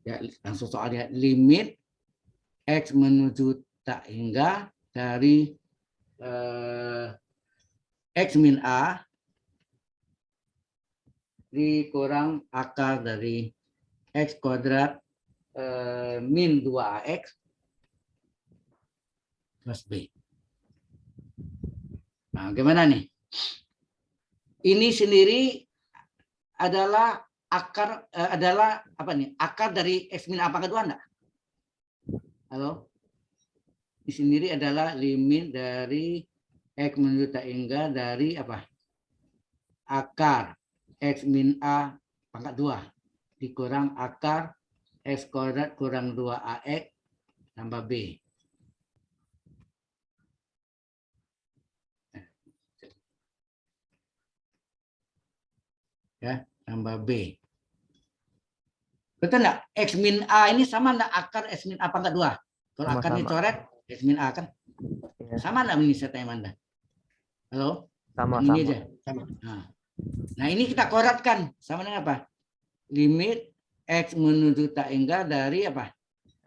Ya, langsung soalnya limit X menuju tak hingga dari X min A dikurang akar dari X kuadrat min 2AX plus B. Nah, gimana nih? Ini sendiri adalah akar adalah apa nih? Akar dari X min A pangkat 2 enggak? Halo? Ini sendiri adalah limit dari X menuju tak hingga dari apa? Akar X min A pangkat 2 dikurang akar X kuadrat kurang 2AX tambah B. Ya, tambah B. Betul enggak? X min A ini sama enggak akar X min A pangkat 2? Kalau akarnya Sama-sama. coret, X min A kan? Ya. Sama enggak ini saya tanya Anda? Halo? Sama-sama. Ini aja. Sama. Nah, ini kita koratkan. Sama dengan apa? Limit X menuju tak hingga dari apa?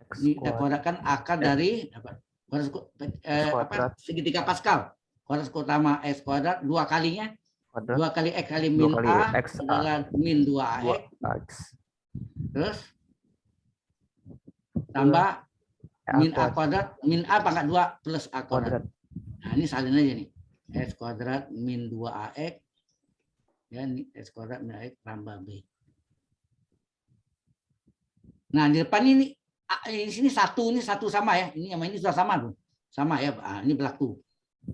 X Ini kita kuadrat koratkan akar dari apa? kuadrat. Segitiga Pascal. Kuadrat utama X kuadrat 2 kalinya. 2 kali X kali 2 min kali A X A. adalah min 2AX. 2X. Terus tambah min A kuadrat kuadrat min A pangkat 2 plus A kuadrat. kuadrat. Nah, ini salin aja nih. X kuadrat min 2AX. Ya, ini X kuadrat min AX tambah B. Nah, di depan ini di sini ini satu sama ya. Ini sama ini sudah sama tuh. Sama ya. Ini berlaku.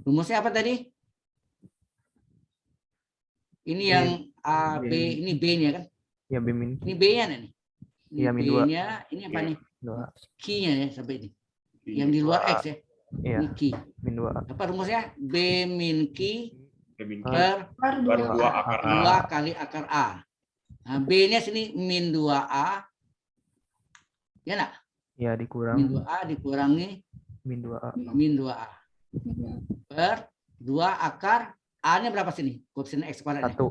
Rumusnya apa tadi? Ini yang A, B, ini B-nya kan? Ya B min Ini Q. B-nya nih. Ini Iya, min 2. B-nya, ini apa nih? 2. Q-nya ya sampai ini. Yang di luar X ya. Iya, Ini Q. min 2. Apa rumusnya? B min Q B min Q per Per 2 per 2 akar. akar A. 2 kali akar A. Nah, B-nya sini min 2A. Ya nak? Ya dikurang Min 2A dikurangi min 2A. min 2A. Per 2 akar A-nya berapa sini? Koefisien X kuadratnya? 1.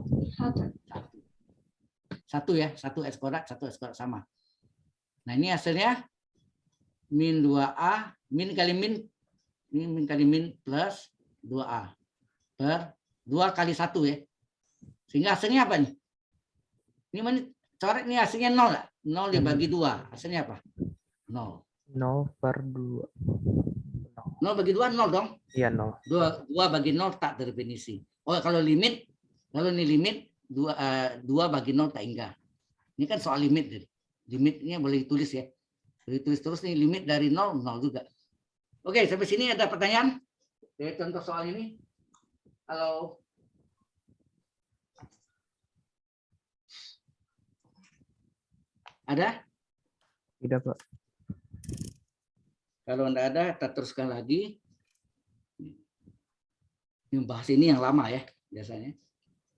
1 ya, 1 X kuadrat, 1 X kuadrat sama. Nah, ini hasilnya min 2A, min kali min, ini min kali min plus 2A per 2 kali 1 ya. Sehingga hasilnya apa nih? Ini mana coret ini hasilnya 0 lah. 0 dibagi 2, hasilnya apa? 0. 0 per 2. 0 bagi 2, 0 dong. Iya 0. 2 bagi 0 tak definisi. Oh, kalau ini limit 2 bagi 0 tak hingga. Ini kan soal limit. Limitnya boleh ditulis ya. Boleh ditulis terus nih limit dari 0, 0 juga. Oke, sampai sini ada pertanyaan? Dari contoh soal ini. Halo. Ada? Tidak, Pak. Kalau tidak ada, kita teruskan lagi. Yang bahas ini yang lama ya, biasanya.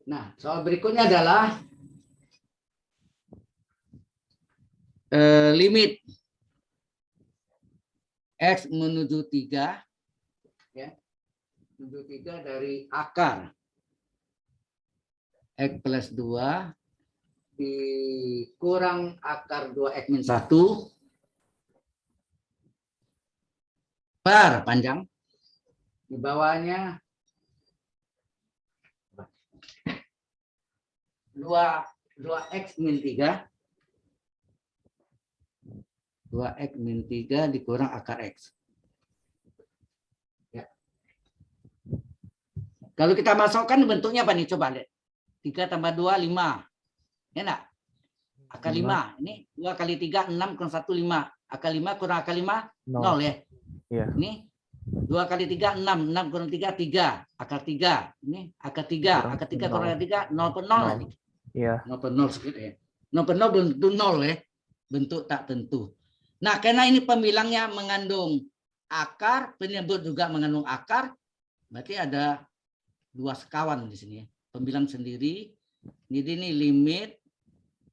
Nah, soal berikutnya adalah limit X menuju 3, ya, menuju 3 dari akar X plus 2 dikurang akar 2X min 1 per panjang. Di bawahnya 2X min 3. 2X min 3 dikurang akar X. Ya. Kalau kita masukkan bentuknya apa nih? Coba lihat. 3 tambah 2, 5. Ya enggak? Akar 5. Ini 2 kali 3, 6 kurang 1, 5. Akar 5 kurang akar 5, 0 ya. Iya. Ini 2 kali 3, 6. 6 kurang 3, 3. Akar 3. Ini akar 3. Akar 3 kurang akar 3, 0 per 0. Iya. 0 per 0 sedikit ya. 0 per 0 belum tentu 0 ya. Bentuk tak tentu. Nah, karena ini pembilangnya mengandung akar, penyebut juga mengandung akar, berarti ada dua sekawan di sini ya. Pembilang sendiri. Jadi ini limit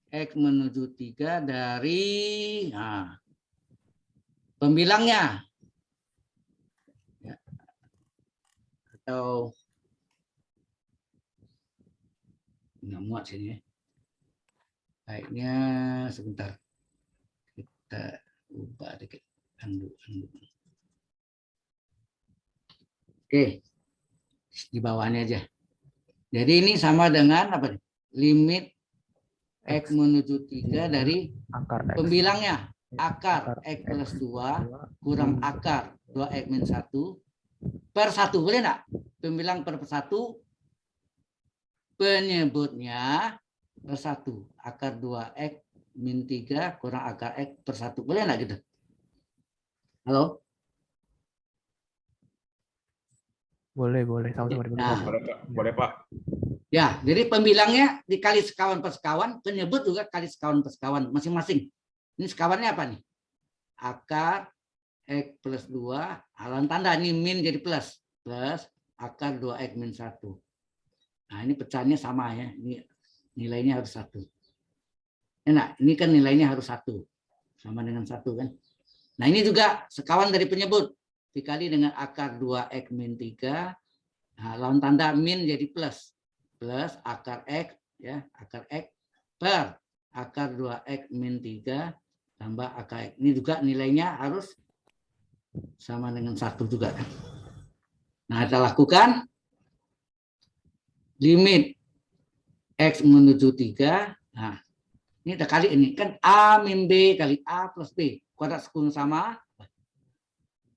X menuju 3 dari pembilangnya. Ya. Atau nggak muat sini ya. Baiknya sebentar. Kita ubah dikit. Undo. Oke. Di bawahnya aja. Jadi ini sama dengan apa nih? Limit X menuju 3 dari Akar X. pembilangnya. Akar X plus 2 kurang akar 2X min 1 per 1. Boleh enggak? Pembilang per 1. Penyebutnya per 1. Akar 2X min 3 kurang akar X per 1. Boleh enggak gitu? Halo? Boleh. Sama-sama Nah. Boleh, Pak. Ya, jadi pembilangnya dikali sekawan per sekawan, penyebut juga kali sekawan per sekawan masing-masing. Ini sekawannya apa nih? Akar X plus 2, halang tanda ini min jadi plus. Plus akar 2X min 1. Nah, ini pecahannya sama ya. Ini nilainya harus 1. Enak, ini kan nilainya harus 1. Sama dengan 1 kan. Nah, ini juga sekawan dari penyebut. Dikali dengan akar 2X min 3. Nah, lawan tanda min jadi plus. Plus akar X, ya, akar X per akar 2X min 3 tambah akar X. Ini juga nilainya harus sama dengan 1 juga. Nah, kita lakukan limit X menuju 3. Nah, ini kita kali ini. Kan A min B kali A plus B. Kuadrat sekunder sama.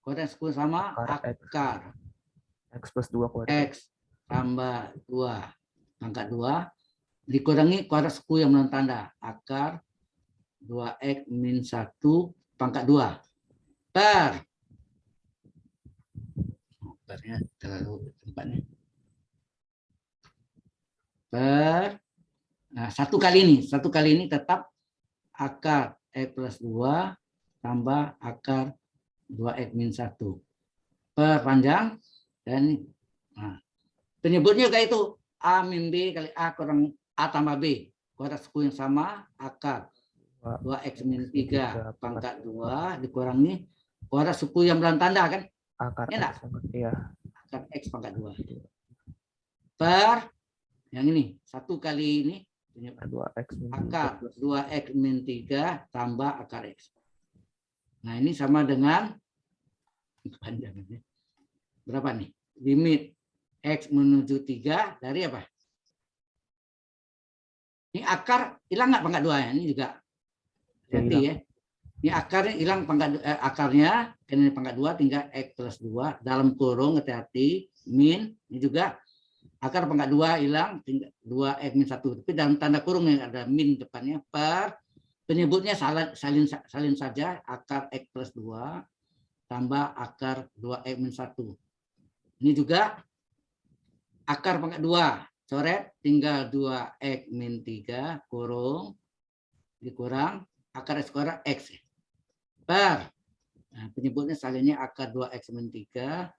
Kuadrat sekunder sama akar X plus 2 kuadrat. X tambah 2 pangkat 2 dikurangi kuadrat suku yang menurut tanda akar 2X min 1 pangkat 2 per terlalu tempatnya per satu kali ini tetap akar X plus 2 tambah akar 2X min 1 per panjang dan penyebutnya kayak itu A min B kali A kurang A tambah B. Kuadrat suku yang sama akar 2X min 3 pangkat 2 dikurangi kuadrat suku yang bulan tanda kan? Akar ya X. Iya. Akar X pangkat 2. Per yang ini. Satu kali ini. 2X min Akar 2X min 3 tambah akar X. Nah ini sama dengan berapa nih? Limit X menuju 3 dari apa? Ini akar hilang nggak pangkat 2 ya? Ini juga hati ya. Ini akarnya hilang pangkat akarnya, karena pangkat 2 tinggal X plus 2 dalam kurung hati-hati min. Ini juga akar pangkat 2 hilang tinggal 2X min 1. Tapi dalam tanda kurung yang ada min depannya per penyebutnya salin saja akar X plus 2 tambah akar 2X min 1. Ini juga akar pangkat 2. Coret tinggal 2x min 3 kurung dikurang akar X kuadrat X. Per. Nah, penyebutnya salahnya akar 2x min 3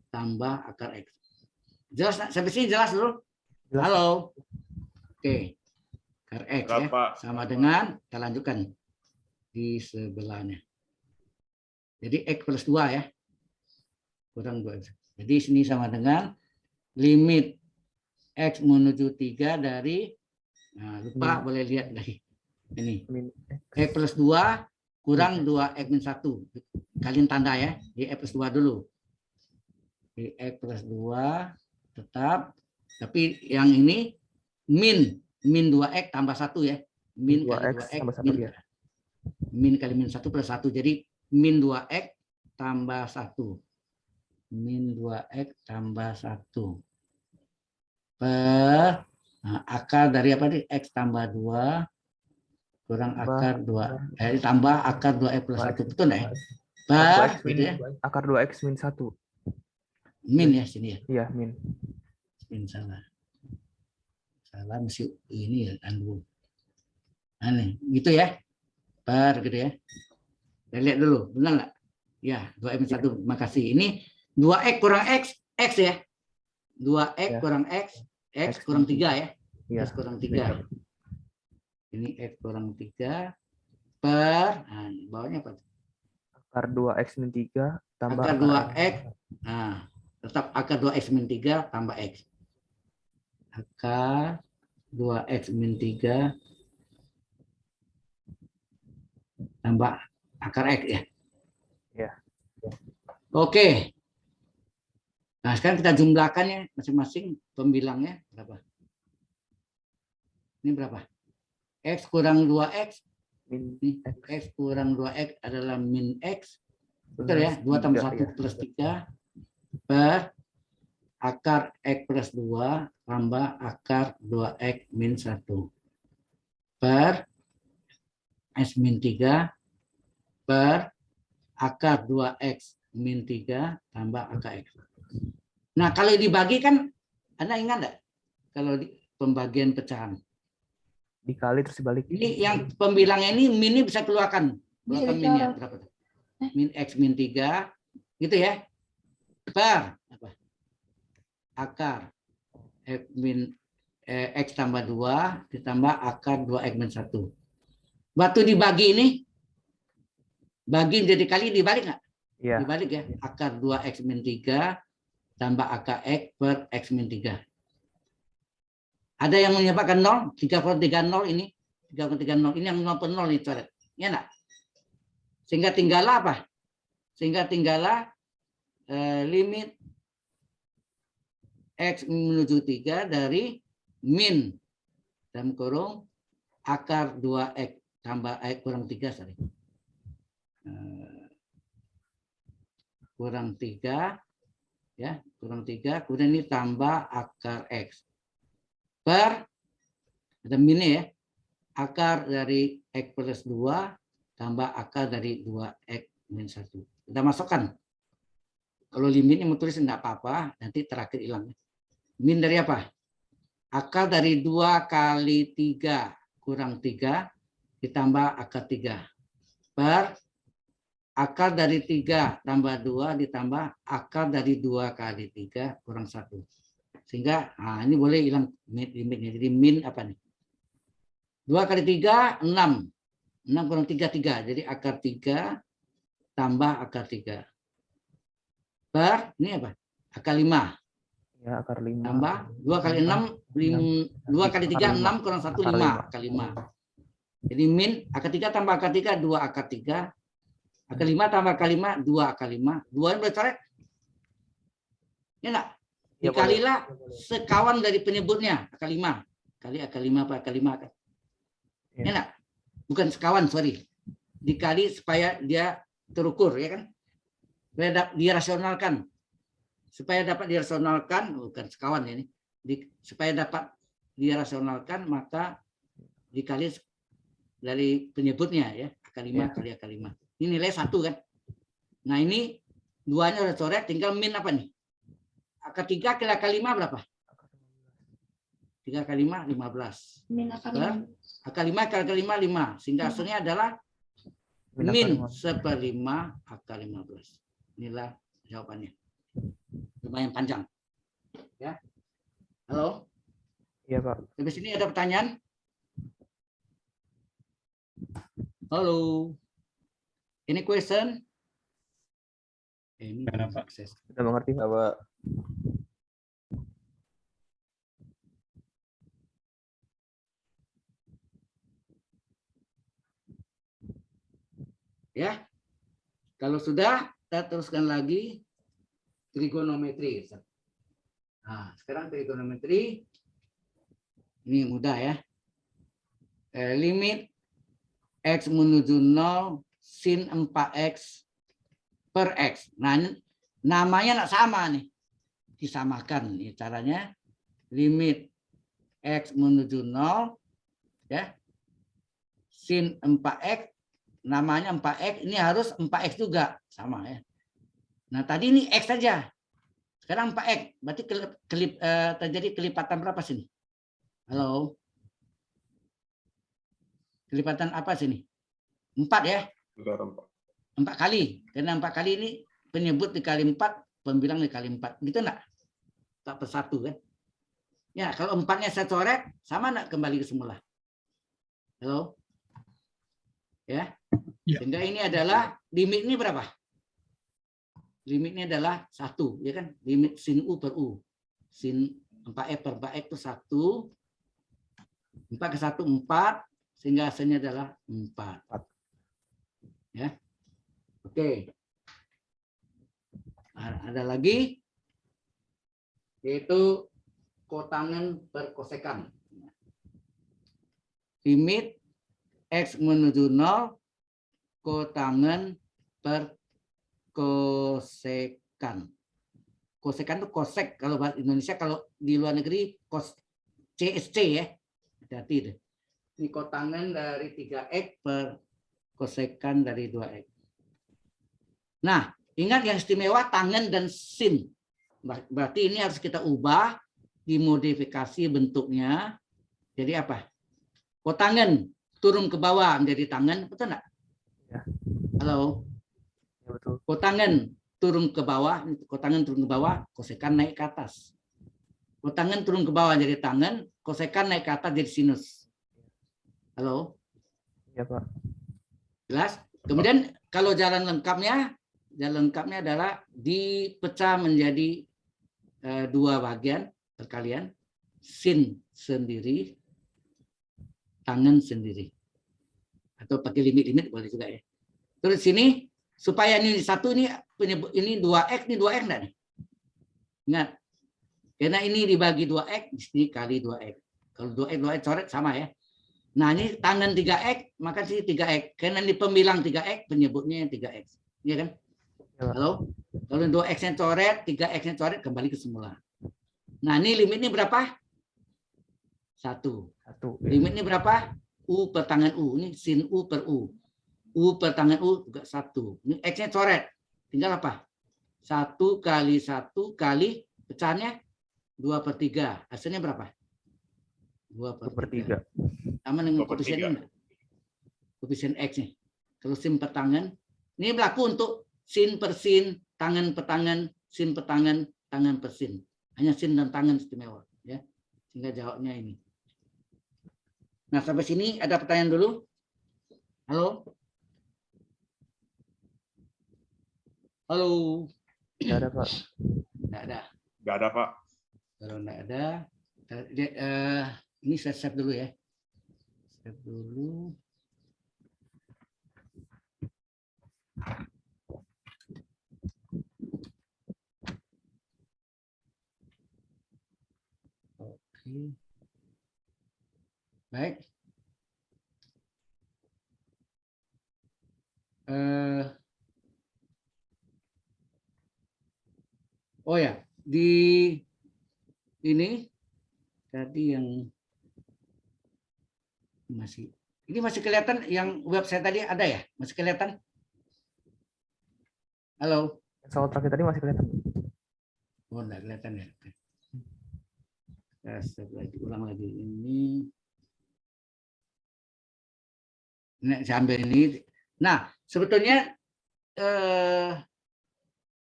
tambah akar X. Jelas? Sampai sini jelas dulu? Jelas. Halo. Oke. Akar X ya. Berapa? Sama dengan, kita lanjutkan di sebelahnya. Jadi X plus 2 ya. Kurang 2X. Jadi sini sama dengan limit X menuju 3 dari, nah, lupa boleh lihat lagi. Ini. Min X plus 2 kurang 2X min 1. Kalian tanda ya. Di X plus 2 dulu. Di X plus 2 tetap. Tapi yang ini min 2X tambah 1 ya. Min kali 2X tambah 1 min, ya. min kali min 1 plus 1. Jadi min 2X tambah 1. Min 2X tambah 1. Per akar dari apa nih? X tambah 2 kurang akar 2. Tambah akar 2X plus 1. Betul nggak ya? Per, gitu ya. Akar 2x min 1. Min ya sini ya. Iya, min. Min salah. Salah mesti ini ya anu. Aneh, gitu ya. Per gitu ya. Kita lihat dulu, benar nggak? Ya, 2x min 1. Makasih. Ini 2x kurang X, X ya. 2x Ya. kurang X kurang 3 ya. Iya. X kurang 3. Ini X kurang 3 per, nah, bawahnya apa? Akar 2x min 3 tambah Akar akar 2x, nah, tetap akar 2x min 3 tambah X. Akar 2x min 3 tambah akar X ya. Ya. Oke. Nah, sekarang kita jumlahkan ya masing-masing pembilangnya berapa? Ini berapa? X kurang 2X. min X kurang 2X adalah min X. Betul ya? 2 tambah 1 ya. plus 3 per akar X plus 2 tambah akar 2X min 1 per X min 3 per akar 2X min 3 tambah akar X. Nah, kalau dibagi kan, Anda ingat nggak? Kalau di pembagian pecahan. Dikali terus dibalik. Ini yang pembilangnya ini min ini bisa keluarkan. Keluarkan min ya. Berapa? Min X min 3. Gitu ya. Per apa? Akar X min X tambah 2 ditambah akar 2X min 1. Waktu dibagi ini, bagi jadi kali dibalik nggak? Iya. Dibalik ya. Akar 2X min 3 tambah akar X per X min 3. Ada yang menyebabkan 0? 3,30 ini. 3,30 ini yang 0 per 0 ini coret. Ya enggak? Sehingga tinggallah apa? Sehingga tinggallah limit X menuju 3 dari min dalam kurung akar 2X tambah X kurang 3 sorry. Kurang 3 ya, kurang 3, kemudian ini tambah akar X per ada minnya ya, akar dari X plus 2 tambah akar dari 2X min 1. Kita masukkan. Kalau limitnya mau tulis enggak apa-apa, nanti terakhir hilang. Min dari apa? Akar dari 2 kali 3 kurang 3 ditambah akar 3 per akar dari 3 tambah 2 ditambah akar dari 2 kali 3 kurang 1. Sehingga ini boleh hilang limitnya. Jadi min apa nih? 2 kali 3, 6. 6 kurang 3, 3. Jadi akar 3 tambah akar 3. Per, ini apa? Akar 5. Ya, akar 5. Tambah 2 kali 6, 2 kali 3, 6 kurang 1, 5. Akar 5. Jadi min, akar 3 tambah akar 3, 2 akar 3. Akar 5 tambah akar 5, 2 akar 5. 2 ini boleh coret? Ya enggak? Dikalilah sekawan dari penyebutnya. Akar 5. Kali akar 5 apa akar 5. Akar. Ya enggak? Bukan sekawan, sorry. Dikali supaya dia terukur, ya kan? Supaya dirasionalkan. Supaya dapat dirasionalkan, bukan sekawan ya ini. Supaya dapat dirasionalkan, maka dikali dari penyebutnya, ya. Akar 5 kali akar 5. Ini nilai 1 kan. Nah ini 2-nya udah coret, tinggal min apa nih? akar 3 kali akar 5 berapa? Akar 3 kali 5, 15. Min akar Ber? 5. Akar 5 kali akar 5, 5. Sehingga hasilnya adalah min akar 1/5 akar 15. Inilah jawabannya. Lumayan panjang. Ya. Halo? Iya, Pak. Sampai sini ada pertanyaan? Halo? Any question? Ini Ada, Pak. sukses. Sudah mengerti, Pak? Ya. Kalau sudah, kita teruskan lagi trigonometri. Nah, sekarang trigonometri ini mudah ya. Limit X menuju 0 sin 4X per X. Nah, namanya nak sama nih. Disamakan nih caranya. Limit X menuju 0 ya. Sin 4X namanya 4X, ini harus 4X juga, sama ya. Nah, tadi ini X saja. Sekarang 4X, berarti terjadi kelipatan berapa sini? Halo? Kelipatan apa sini? 4 ya? Bentar, Pak. 4 kali. Karena 4 kali ini penyebut dikali 4, pembilang dikali 4. Gitu enggak? Tak persatu kan? Ya, kalau 4-nya saya coret, sama enggak kembali ke semula? Halo? Ya? Ya. Sehingga ini adalah limit ini berapa? Limitnya adalah 1, ya kan? Limit sin U per U. Sin 4X per 4X itu 1. 4 ke 1, 4. Sehingga hasilnya adalah 4. Ya. Oke. Ada lagi. Yaitu kotangen per kosekan. Limit X menuju 0. Kotangen per kosekan. Kosekan itu kosek kalau bahasa Indonesia, kalau di luar negeri kos CSC ya. Hati-hati deh. Ini kotangen dari 3X per kosekan dari 2X. Nah, ingat yang istimewa tangen dan sin. Berarti ini harus kita ubah, dimodifikasi bentuknya. Jadi apa? Kotangen turun ke bawah menjadi tangen, betul enggak? Ya. Halo. Ya, betul. Kotangen turun ke bawah, kotangen turun ke bawah, kosekan naik ke atas. Kotangen turun ke bawah jadi tangen, kosekan naik ke atas jadi sinus. Halo? Ya, Pak. Jelas? Kemudian kalau jalan lengkapnya adalah dipecah menjadi 2 bagian perkalian, sin sendiri, tangen sendiri. Atau pakai limit-limit boleh juga ya. Terus sini supaya ini satu ini 2X, ini 2X enggak nih? Ingat. Karena ini dibagi 2X, di sini kali 2X. Kalau 2X coret sama ya. Nah, ini tangen 3X, maka sini 3X. Karena ini pembilang 3X, penyebutnya 3X. Iya kan? Ya, Pak. Halo? Kalau 2X-nya coret, 3X-nya coret, kembali ke semula. Nah, ini limitnya berapa? 1. 1. Limitnya berapa? U per tangen U. Ini sin U per U. U per tangen U juga 1. Ini X-nya coret. Tinggal apa? 1 kali 1 kali pecahannya 2/3. Hasilnya berapa? 2/3. 2/3. Sama dengan 2/3. koefisien ini. Koefisien X-nya. Kalau sin per tangen. Ini berlaku untuk sin per sin, tangen per tangen, sin per tangen, tangen per sin. Hanya sin dan tangen istimewa. Ya. Sehingga jawabnya ini. Nah, sampai sini ada pertanyaan dulu? Halo? Halo? Tidak ada, Pak. Tidak ada. Nggak ada, Pak. Kalau tidak ada, ini saya save dulu ya. Save dulu. Oke. Baik. Oh ya, di ini tadi yang masih kelihatan yang website tadi ada ya? Masih kelihatan? Halo. Soal terakhir tadi masih kelihatan. Oh, enggak kelihatan ya. Ulang lagi ini. Nah, saya ambil ini. Nah, sebetulnya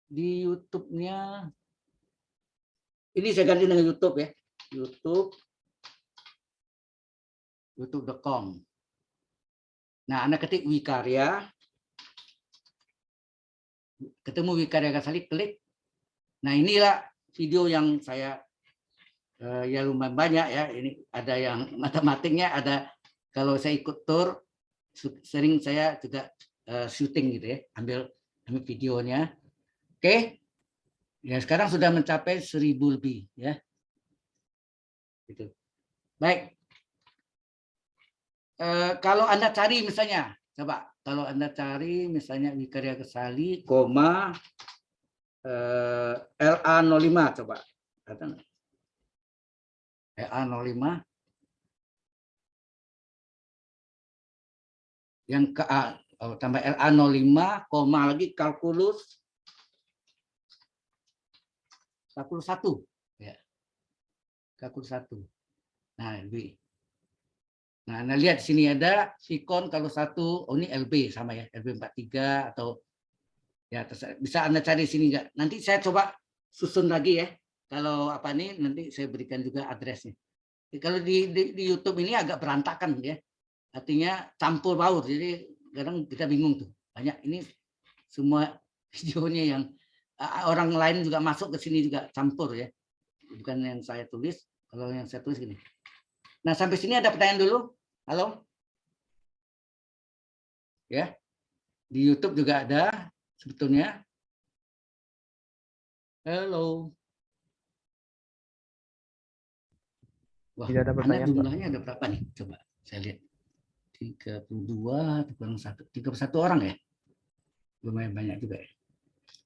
di YouTube-nya ini saya ganti dengan YouTube ya. YouTube.com. Nah, Anda ketik Wikarya. Ketemu Wikarya Ghazali, klik. Nah, inilah video yang saya ya lumayan banyak ya. Ini ada yang matematiknya, ada kalau saya ikut tour sering saya juga syuting gitu ya, ambil videonya. Oke. Ya, sekarang sudah mencapai 1000 lebih ya. Gitu. Baik. Kalau Anda cari misalnya, coba kalau Anda cari misalnya Wikarya Ghazali, LA05 coba. LA05 yang ke tambah LA05, koma lagi kalkulus 41 ya. Kalkulus 1. Nah, lebih. Nah, Anda lihat di sini ada sikon kalau 1, oh ini LB sama ya, LB 43 atau ya bisa Anda cari di sini enggak. Nanti saya coba susun lagi ya. Kalau apa nih nanti saya berikan juga addressnya. Kalau di YouTube ini agak berantakan ya. Artinya campur baur. Jadi kadang kita bingung tuh. Banyak ini semua videonya yang orang lain juga masuk ke sini juga campur ya. Bukan yang saya tulis. Kalau yang saya tulis gini. Nah, sampai sini ada pertanyaan dulu. Halo? Ya. Di YouTube juga ada sebetulnya. Halo. Wah, Tidak ada Anda pertanyaan, Pak. jumlahnya ada berapa nih? Coba saya lihat. 32 kurang 31 orang ya. Lumayan banyak juga ya.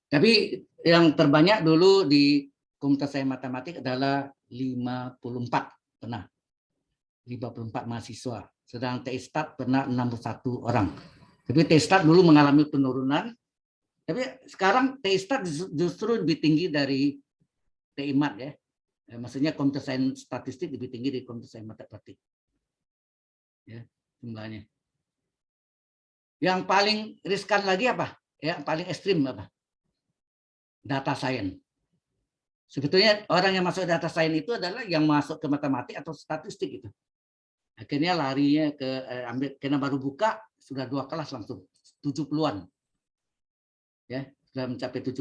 Tapi yang terbanyak dulu di komunitas saya matematik adalah 54 pernah. 54 mahasiswa. Sedang TISTAT pernah 61 orang. Tapi TISTAT dulu mengalami penurunan. Tapi sekarang TISTAT justru lebih tinggi dari TIMAT ya. Maksudnya komunitas sains statistik lebih tinggi dari komunitas sains matematik. Ya, jumlahnya. Yang paling riskan lagi apa? Ya, paling ekstrim apa? Data science. Sebetulnya orang yang masuk data science itu adalah yang masuk ke matematik atau statistik itu. Akhirnya larinya ke ambil karena baru buka sudah 2 kelas langsung 70-an. Ya, sudah mencapai 70.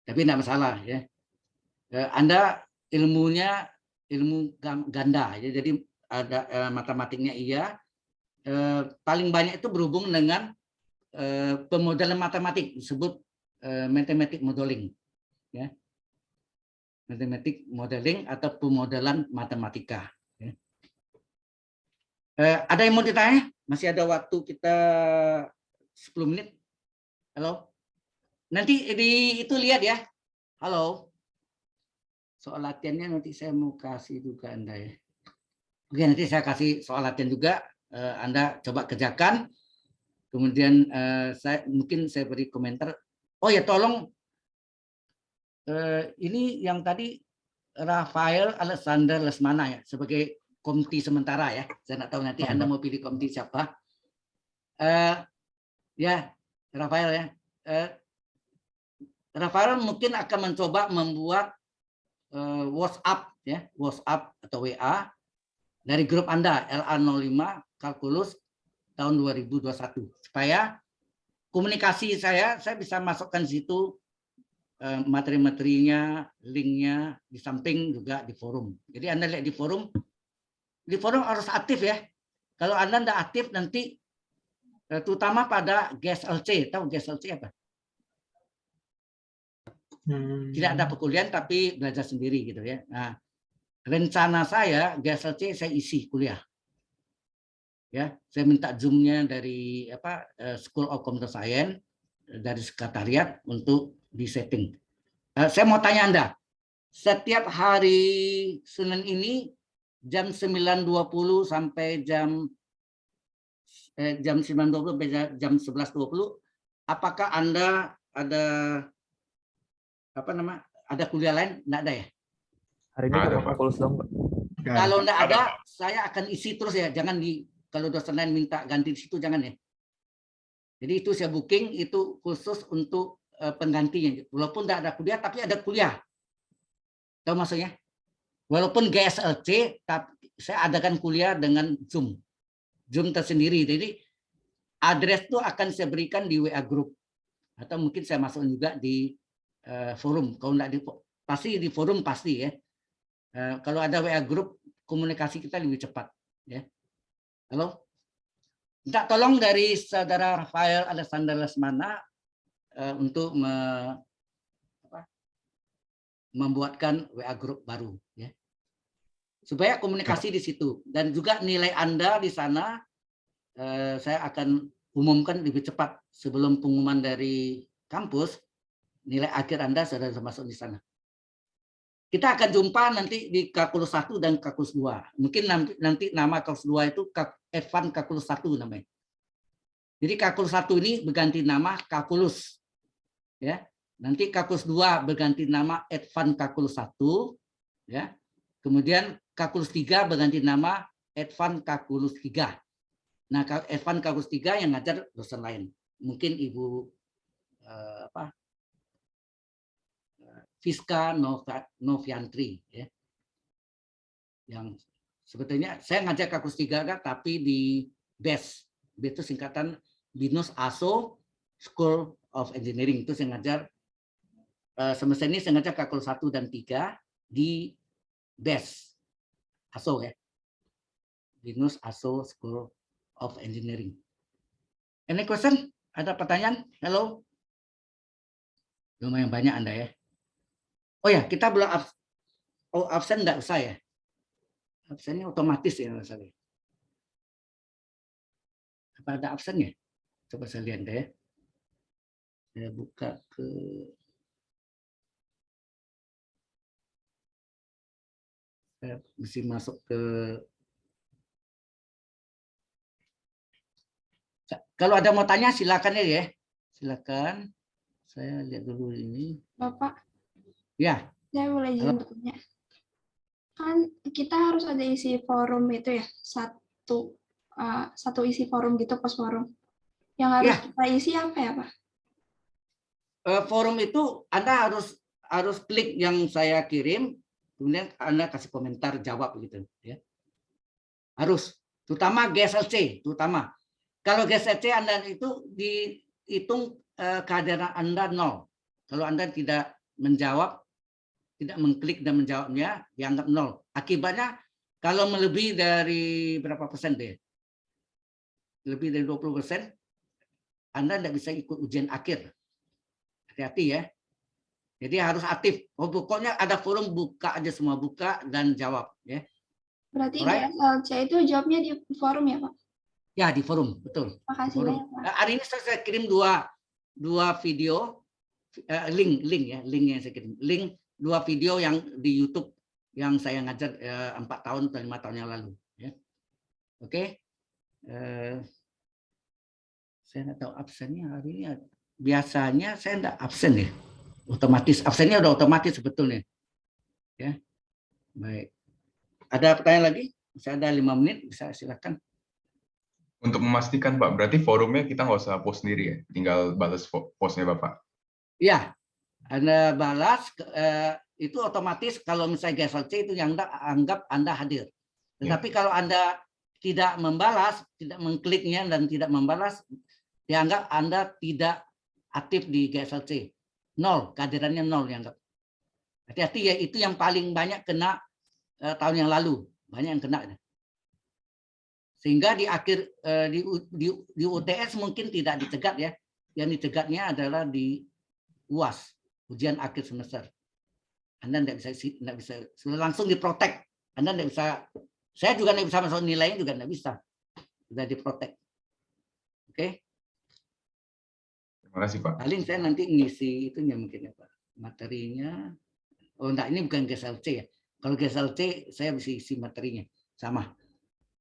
Tapi tidak masalah ya. Anda ilmunya ilmu ganda ya. Jadi ada matematiknya iya. Paling banyak itu berhubung dengan pemodelan matematik disebut mathematic modeling ya. Mathematic modeling atau pemodelan matematika ya. Ada yang mau ditanya? Masih ada waktu kita 10 menit. Halo. Nanti itu lihat ya. Halo. Soal latihannya nanti saya mau kasih juga Anda ya. Oke, nanti saya kasih soal latihan juga. Anda coba kerjakan. Kemudian mungkin saya beri komentar. Oh ya, tolong ini yang tadi Rafael Alexander Lesmana ya sebagai komite sementara ya. Saya nggak tahu nanti Anda mau pilih komite siapa. Ya, Rafael ya. Rafael mungkin akan mencoba membuat WhatsApp ya, WhatsApp atau WA dari grup Anda LA05 kalkulus tahun 2021 supaya komunikasi saya bisa masukkan di situ materi-materinya, linknya di samping juga di forum. Jadi Anda lihat di forum harus aktif ya. Kalau Anda tidak aktif nanti terutama pada GSLC, tahu GSLC apa? Tidak ada perkuliahan tapi belajar sendiri gitu ya. Nah, rencana saya GSLC saya isi kuliah. Ya, saya minta Zoom-nya dari School of Computer Science dari sekretariat untuk disetting. Saya mau tanya Anda, setiap hari Senin ini jam 9.20 sampai jam 9.20 sampai jam 11.20, apakah Anda ada ada kuliah lain? Nggak ada ya? Hari ini Ada, cuma Pak. kalkulus dong, Pak. Nggak ada. Kalau nggak Ada, ada, Pak. saya akan isi terus ya. Jangan kalau dosen lain minta ganti di situ, jangan ya. Jadi itu saya booking itu khusus untuk penggantinya. Walaupun tidak ada kuliah, tapi ada kuliah. Tahu maksudnya? Walaupun GSLC, tapi saya adakan kuliah dengan Zoom. Zoom tersendiri. Jadi address itu akan saya berikan di WA group. Atau mungkin saya masuk juga di forum. Kalau enggak pasti di forum pasti ya. Kalau ada WA group, komunikasi kita lebih cepat. Ya. Halo? Minta tolong dari saudara Rafael Alexander Lesmana untuk membuatkan WA group baru. Ya. Supaya komunikasi di situ. Dan juga nilai Anda di sana, saya akan umumkan lebih cepat sebelum pengumuman dari kampus, nilai akhir Anda sudah masuk di sana. Kita akan jumpa nanti di kalkulus 1 dan kalkulus 2. Mungkin nanti nama kalkulus 2 itu Advanced kalkulus 1 namanya. Jadi kalkulus 1 ini berganti nama kalkulus. Ya. Nanti kalkulus 2 berganti nama Advanced kalkulus 1, ya. Kemudian kalkulus 3 berganti nama Advanced kalkulus 3. Nah, Advanced kalkulus 3 yang ngajar dosen lain. Mungkin Ibu Fiska Noviantri ya. Yang sebetulnya saya ngajar kalkulus 3 kan, tapi di BES. BES itu singkatan Binus ASO School of Engineering. Itu saya ngajar semester ini saya ngajar kalkulus 1 dan 3 di BES. ASO ya. Binus ASO School of Engineering. Any question? Ada pertanyaan? Hello? Lumayan banyak Anda ya. Oh ya, kita belum absen nggak usah ya? Absennya otomatis ya masalah. Apa ada absennya? Coba saya lihat deh. Saya buka ke saya mesti masuk ke. Kalau ada mau tanya silakan ya. Silakan. Saya lihat dulu ini. Bapak, Ya. saya boleh izin bertanya. Kan kita harus ada isi forum itu ya, satu isi forum gitu, pos forum. Yang harus kita isi apa ya, Pak? Forum itu Anda harus klik yang saya kirim, kemudian Anda kasih komentar, jawab gitu ya. Harus, terutama GSLC, terutama. Kalau GSLC Anda itu dihitung kehadiran Anda 0. Kalau Anda tidak menjawab, tidak mengklik dan menjawabnya, dianggap 0. Akibatnya kalau melebihi dari berapa persen deh? Lebih dari 20%, Anda tidak bisa ikut ujian akhir. Hati-hati ya. Jadi harus aktif. Pokoknya ada forum, buka aja semua, buka dan jawab ya. Berarti Alright. GSLC itu jawabnya di forum ya, Pak? Ya, di forum, betul. Makasih Forum. banyak, Pak. Hari ini saya kirim dua video, link yang saya kirim. Link 2 video yang di YouTube yang saya ngajar 4 tahun atau 5 tahun yang lalu. Ya. Oke. Saya nggak tahu absennya hari ini. Biasanya saya nggak absen ya. Otomatis. Absennya udah otomatis sebetulnya. Ya. Baik. Ada pertanyaan lagi? Saya ada 5 menit, bisa silakan. Untuk memastikan Pak, berarti forumnya kita nggak usah post sendiri ya? Tinggal balas postnya Bapak? Ya, Anda balas, itu otomatis kalau misalnya GSLC itu yang anggap Anda hadir. Tetapi kalau Anda tidak membalas, tidak mengkliknya dan tidak membalas, dianggap Anda tidak aktif di GSLC. 0, kehadirannya 0 dianggap. Hati-hati ya, itu yang paling banyak kena tahun yang lalu. Banyak yang kena. Sehingga di akhir di UTS mungkin tidak dicegat ya. Yang dicegatnya adalah di UAS, ujian akhir semester. Anda tidak bisa langsung diprotek. Anda tidak bisa. Saya juga tidak bisa masuk nilainya juga tidak bisa. Sudah diprotek. Oke. Terima kasih Pak. Paling saya nanti ngisi itunya mungkin ya Pak. Materinya. Oh enggak, ini bukan GSLC ya. Kalau GSLC saya bisa isi materinya. Sama.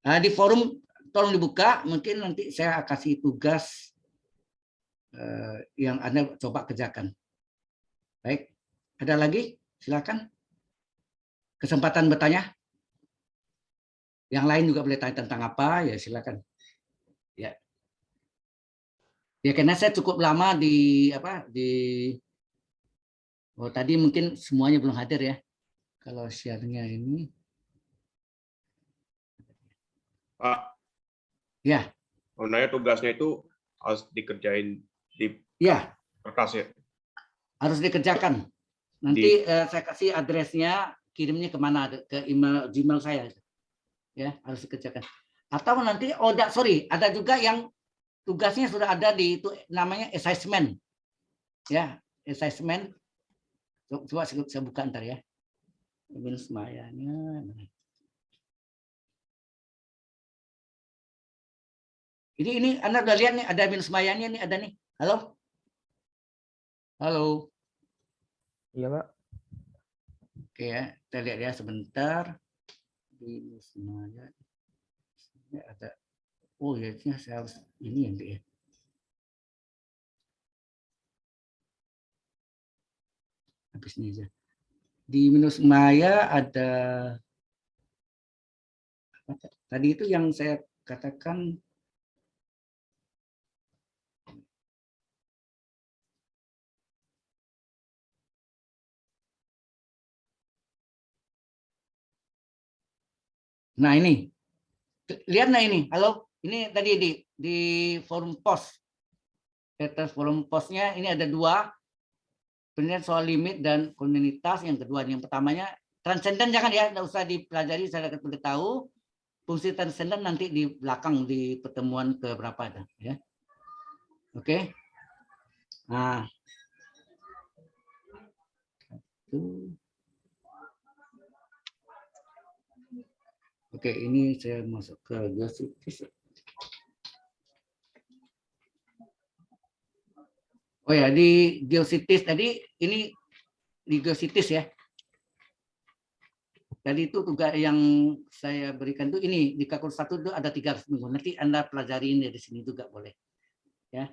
Nah, di forum tolong dibuka, mungkin nanti saya kasih tugas yang Anda coba kerjakan. Baik, ada lagi? Silakan. Kesempatan bertanya. Yang lain juga boleh tanya tentang apa, ya silakan. Ya. Ya karena saya cukup lama oh tadi mungkin semuanya belum hadir ya. Kalau share-nya ini. Pak, Ya, sebenarnya tugasnya itu harus dikerjain di ya, kertas ya. harus dikerjakan. Nanti saya kasih address-nya, kirimnya kemana? Ke email Gmail saya. Ya, harus dikerjakan. Atau nanti, ada juga yang tugasnya sudah ada di itu namanya assessment. Ya, assessment. Coba saya buka ntar ya. Minus mayanya. Ini Anda udah lihat nih, ada minus mayanya nih, ada nih. Halo? Halo? Iya, Pak. Oke ya, kita lihat ya sebentar. Minus maya. Ini ada. Oh ya, ini saya harus ini yang ya. Habis ini aja. Di minus maya ada tadi itu yang saya katakan. Nah ini, lihat nah ini, halo, ini tadi di forum post, status forum postnya ini ada 2, penilaian soal limit dan komunitas. Yang kedua, yang pertamanya transenden jangan ya, nggak usah dipelajari, saya akan beritahu. Fungsi transenden nanti di belakang di pertemuan ke berapa ada, ya. Oke. Nah, oke, ini saya masuk ke Geositis. Oh ya, di Geositis tadi, ini di Geositis ya. Tadi itu juga yang saya berikan itu ini di kalkulus 1 itu ada 300 minggu. Nanti Anda pelajari ini dari sini juga boleh. Ya.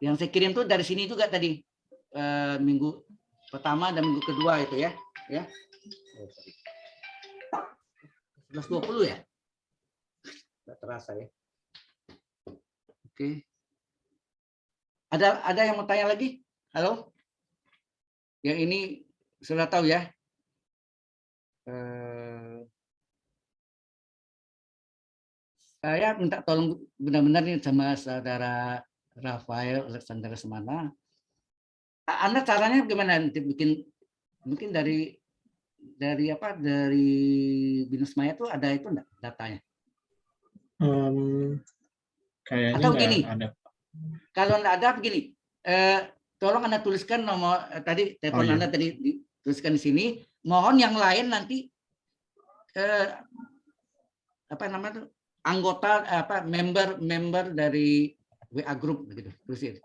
Yang saya kirim tuh dari sini juga tadi. Minggu pertama dan minggu kedua itu ya. Ya. 11.20 ya? Tidak terasa ya. Oke. Ada yang mau tanya lagi? Halo? Yang ini sudah tahu ya? Saya minta tolong benar-benar nih sama saudara Rafael Alexander Semana. Anda caranya gimana nanti bikin, mungkin dari Binus Maya itu ada itu enggak datanya? Kayaknya Atau nggak gini, ada. kalau enggak ada begini, tolong Anda tuliskan nomor tadi telepon iya. Anda tadi tuliskan di sini. Mohon yang lain nanti apa namanya tuh, anggota member dari WA group begitu, tulisin.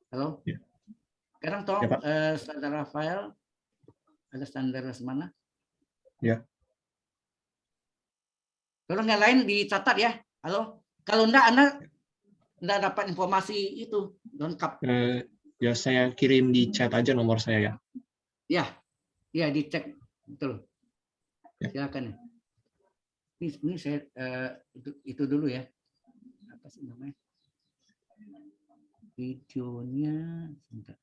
Halo. Ya. Sekarang tolong Ya, Pak. saudara Rafael, ada saudara mana? Ya. Tolong yang lain dicatat ya. Halo. Kalau enggak Anda enggak dapat informasi itu lengkap. Ya saya kirim di chat aja nomor saya ya. Ya dicek betul. Ya. Silakan ya. Ini saya itu dulu ya. Apa sih namanya? Videonya. Sebentar.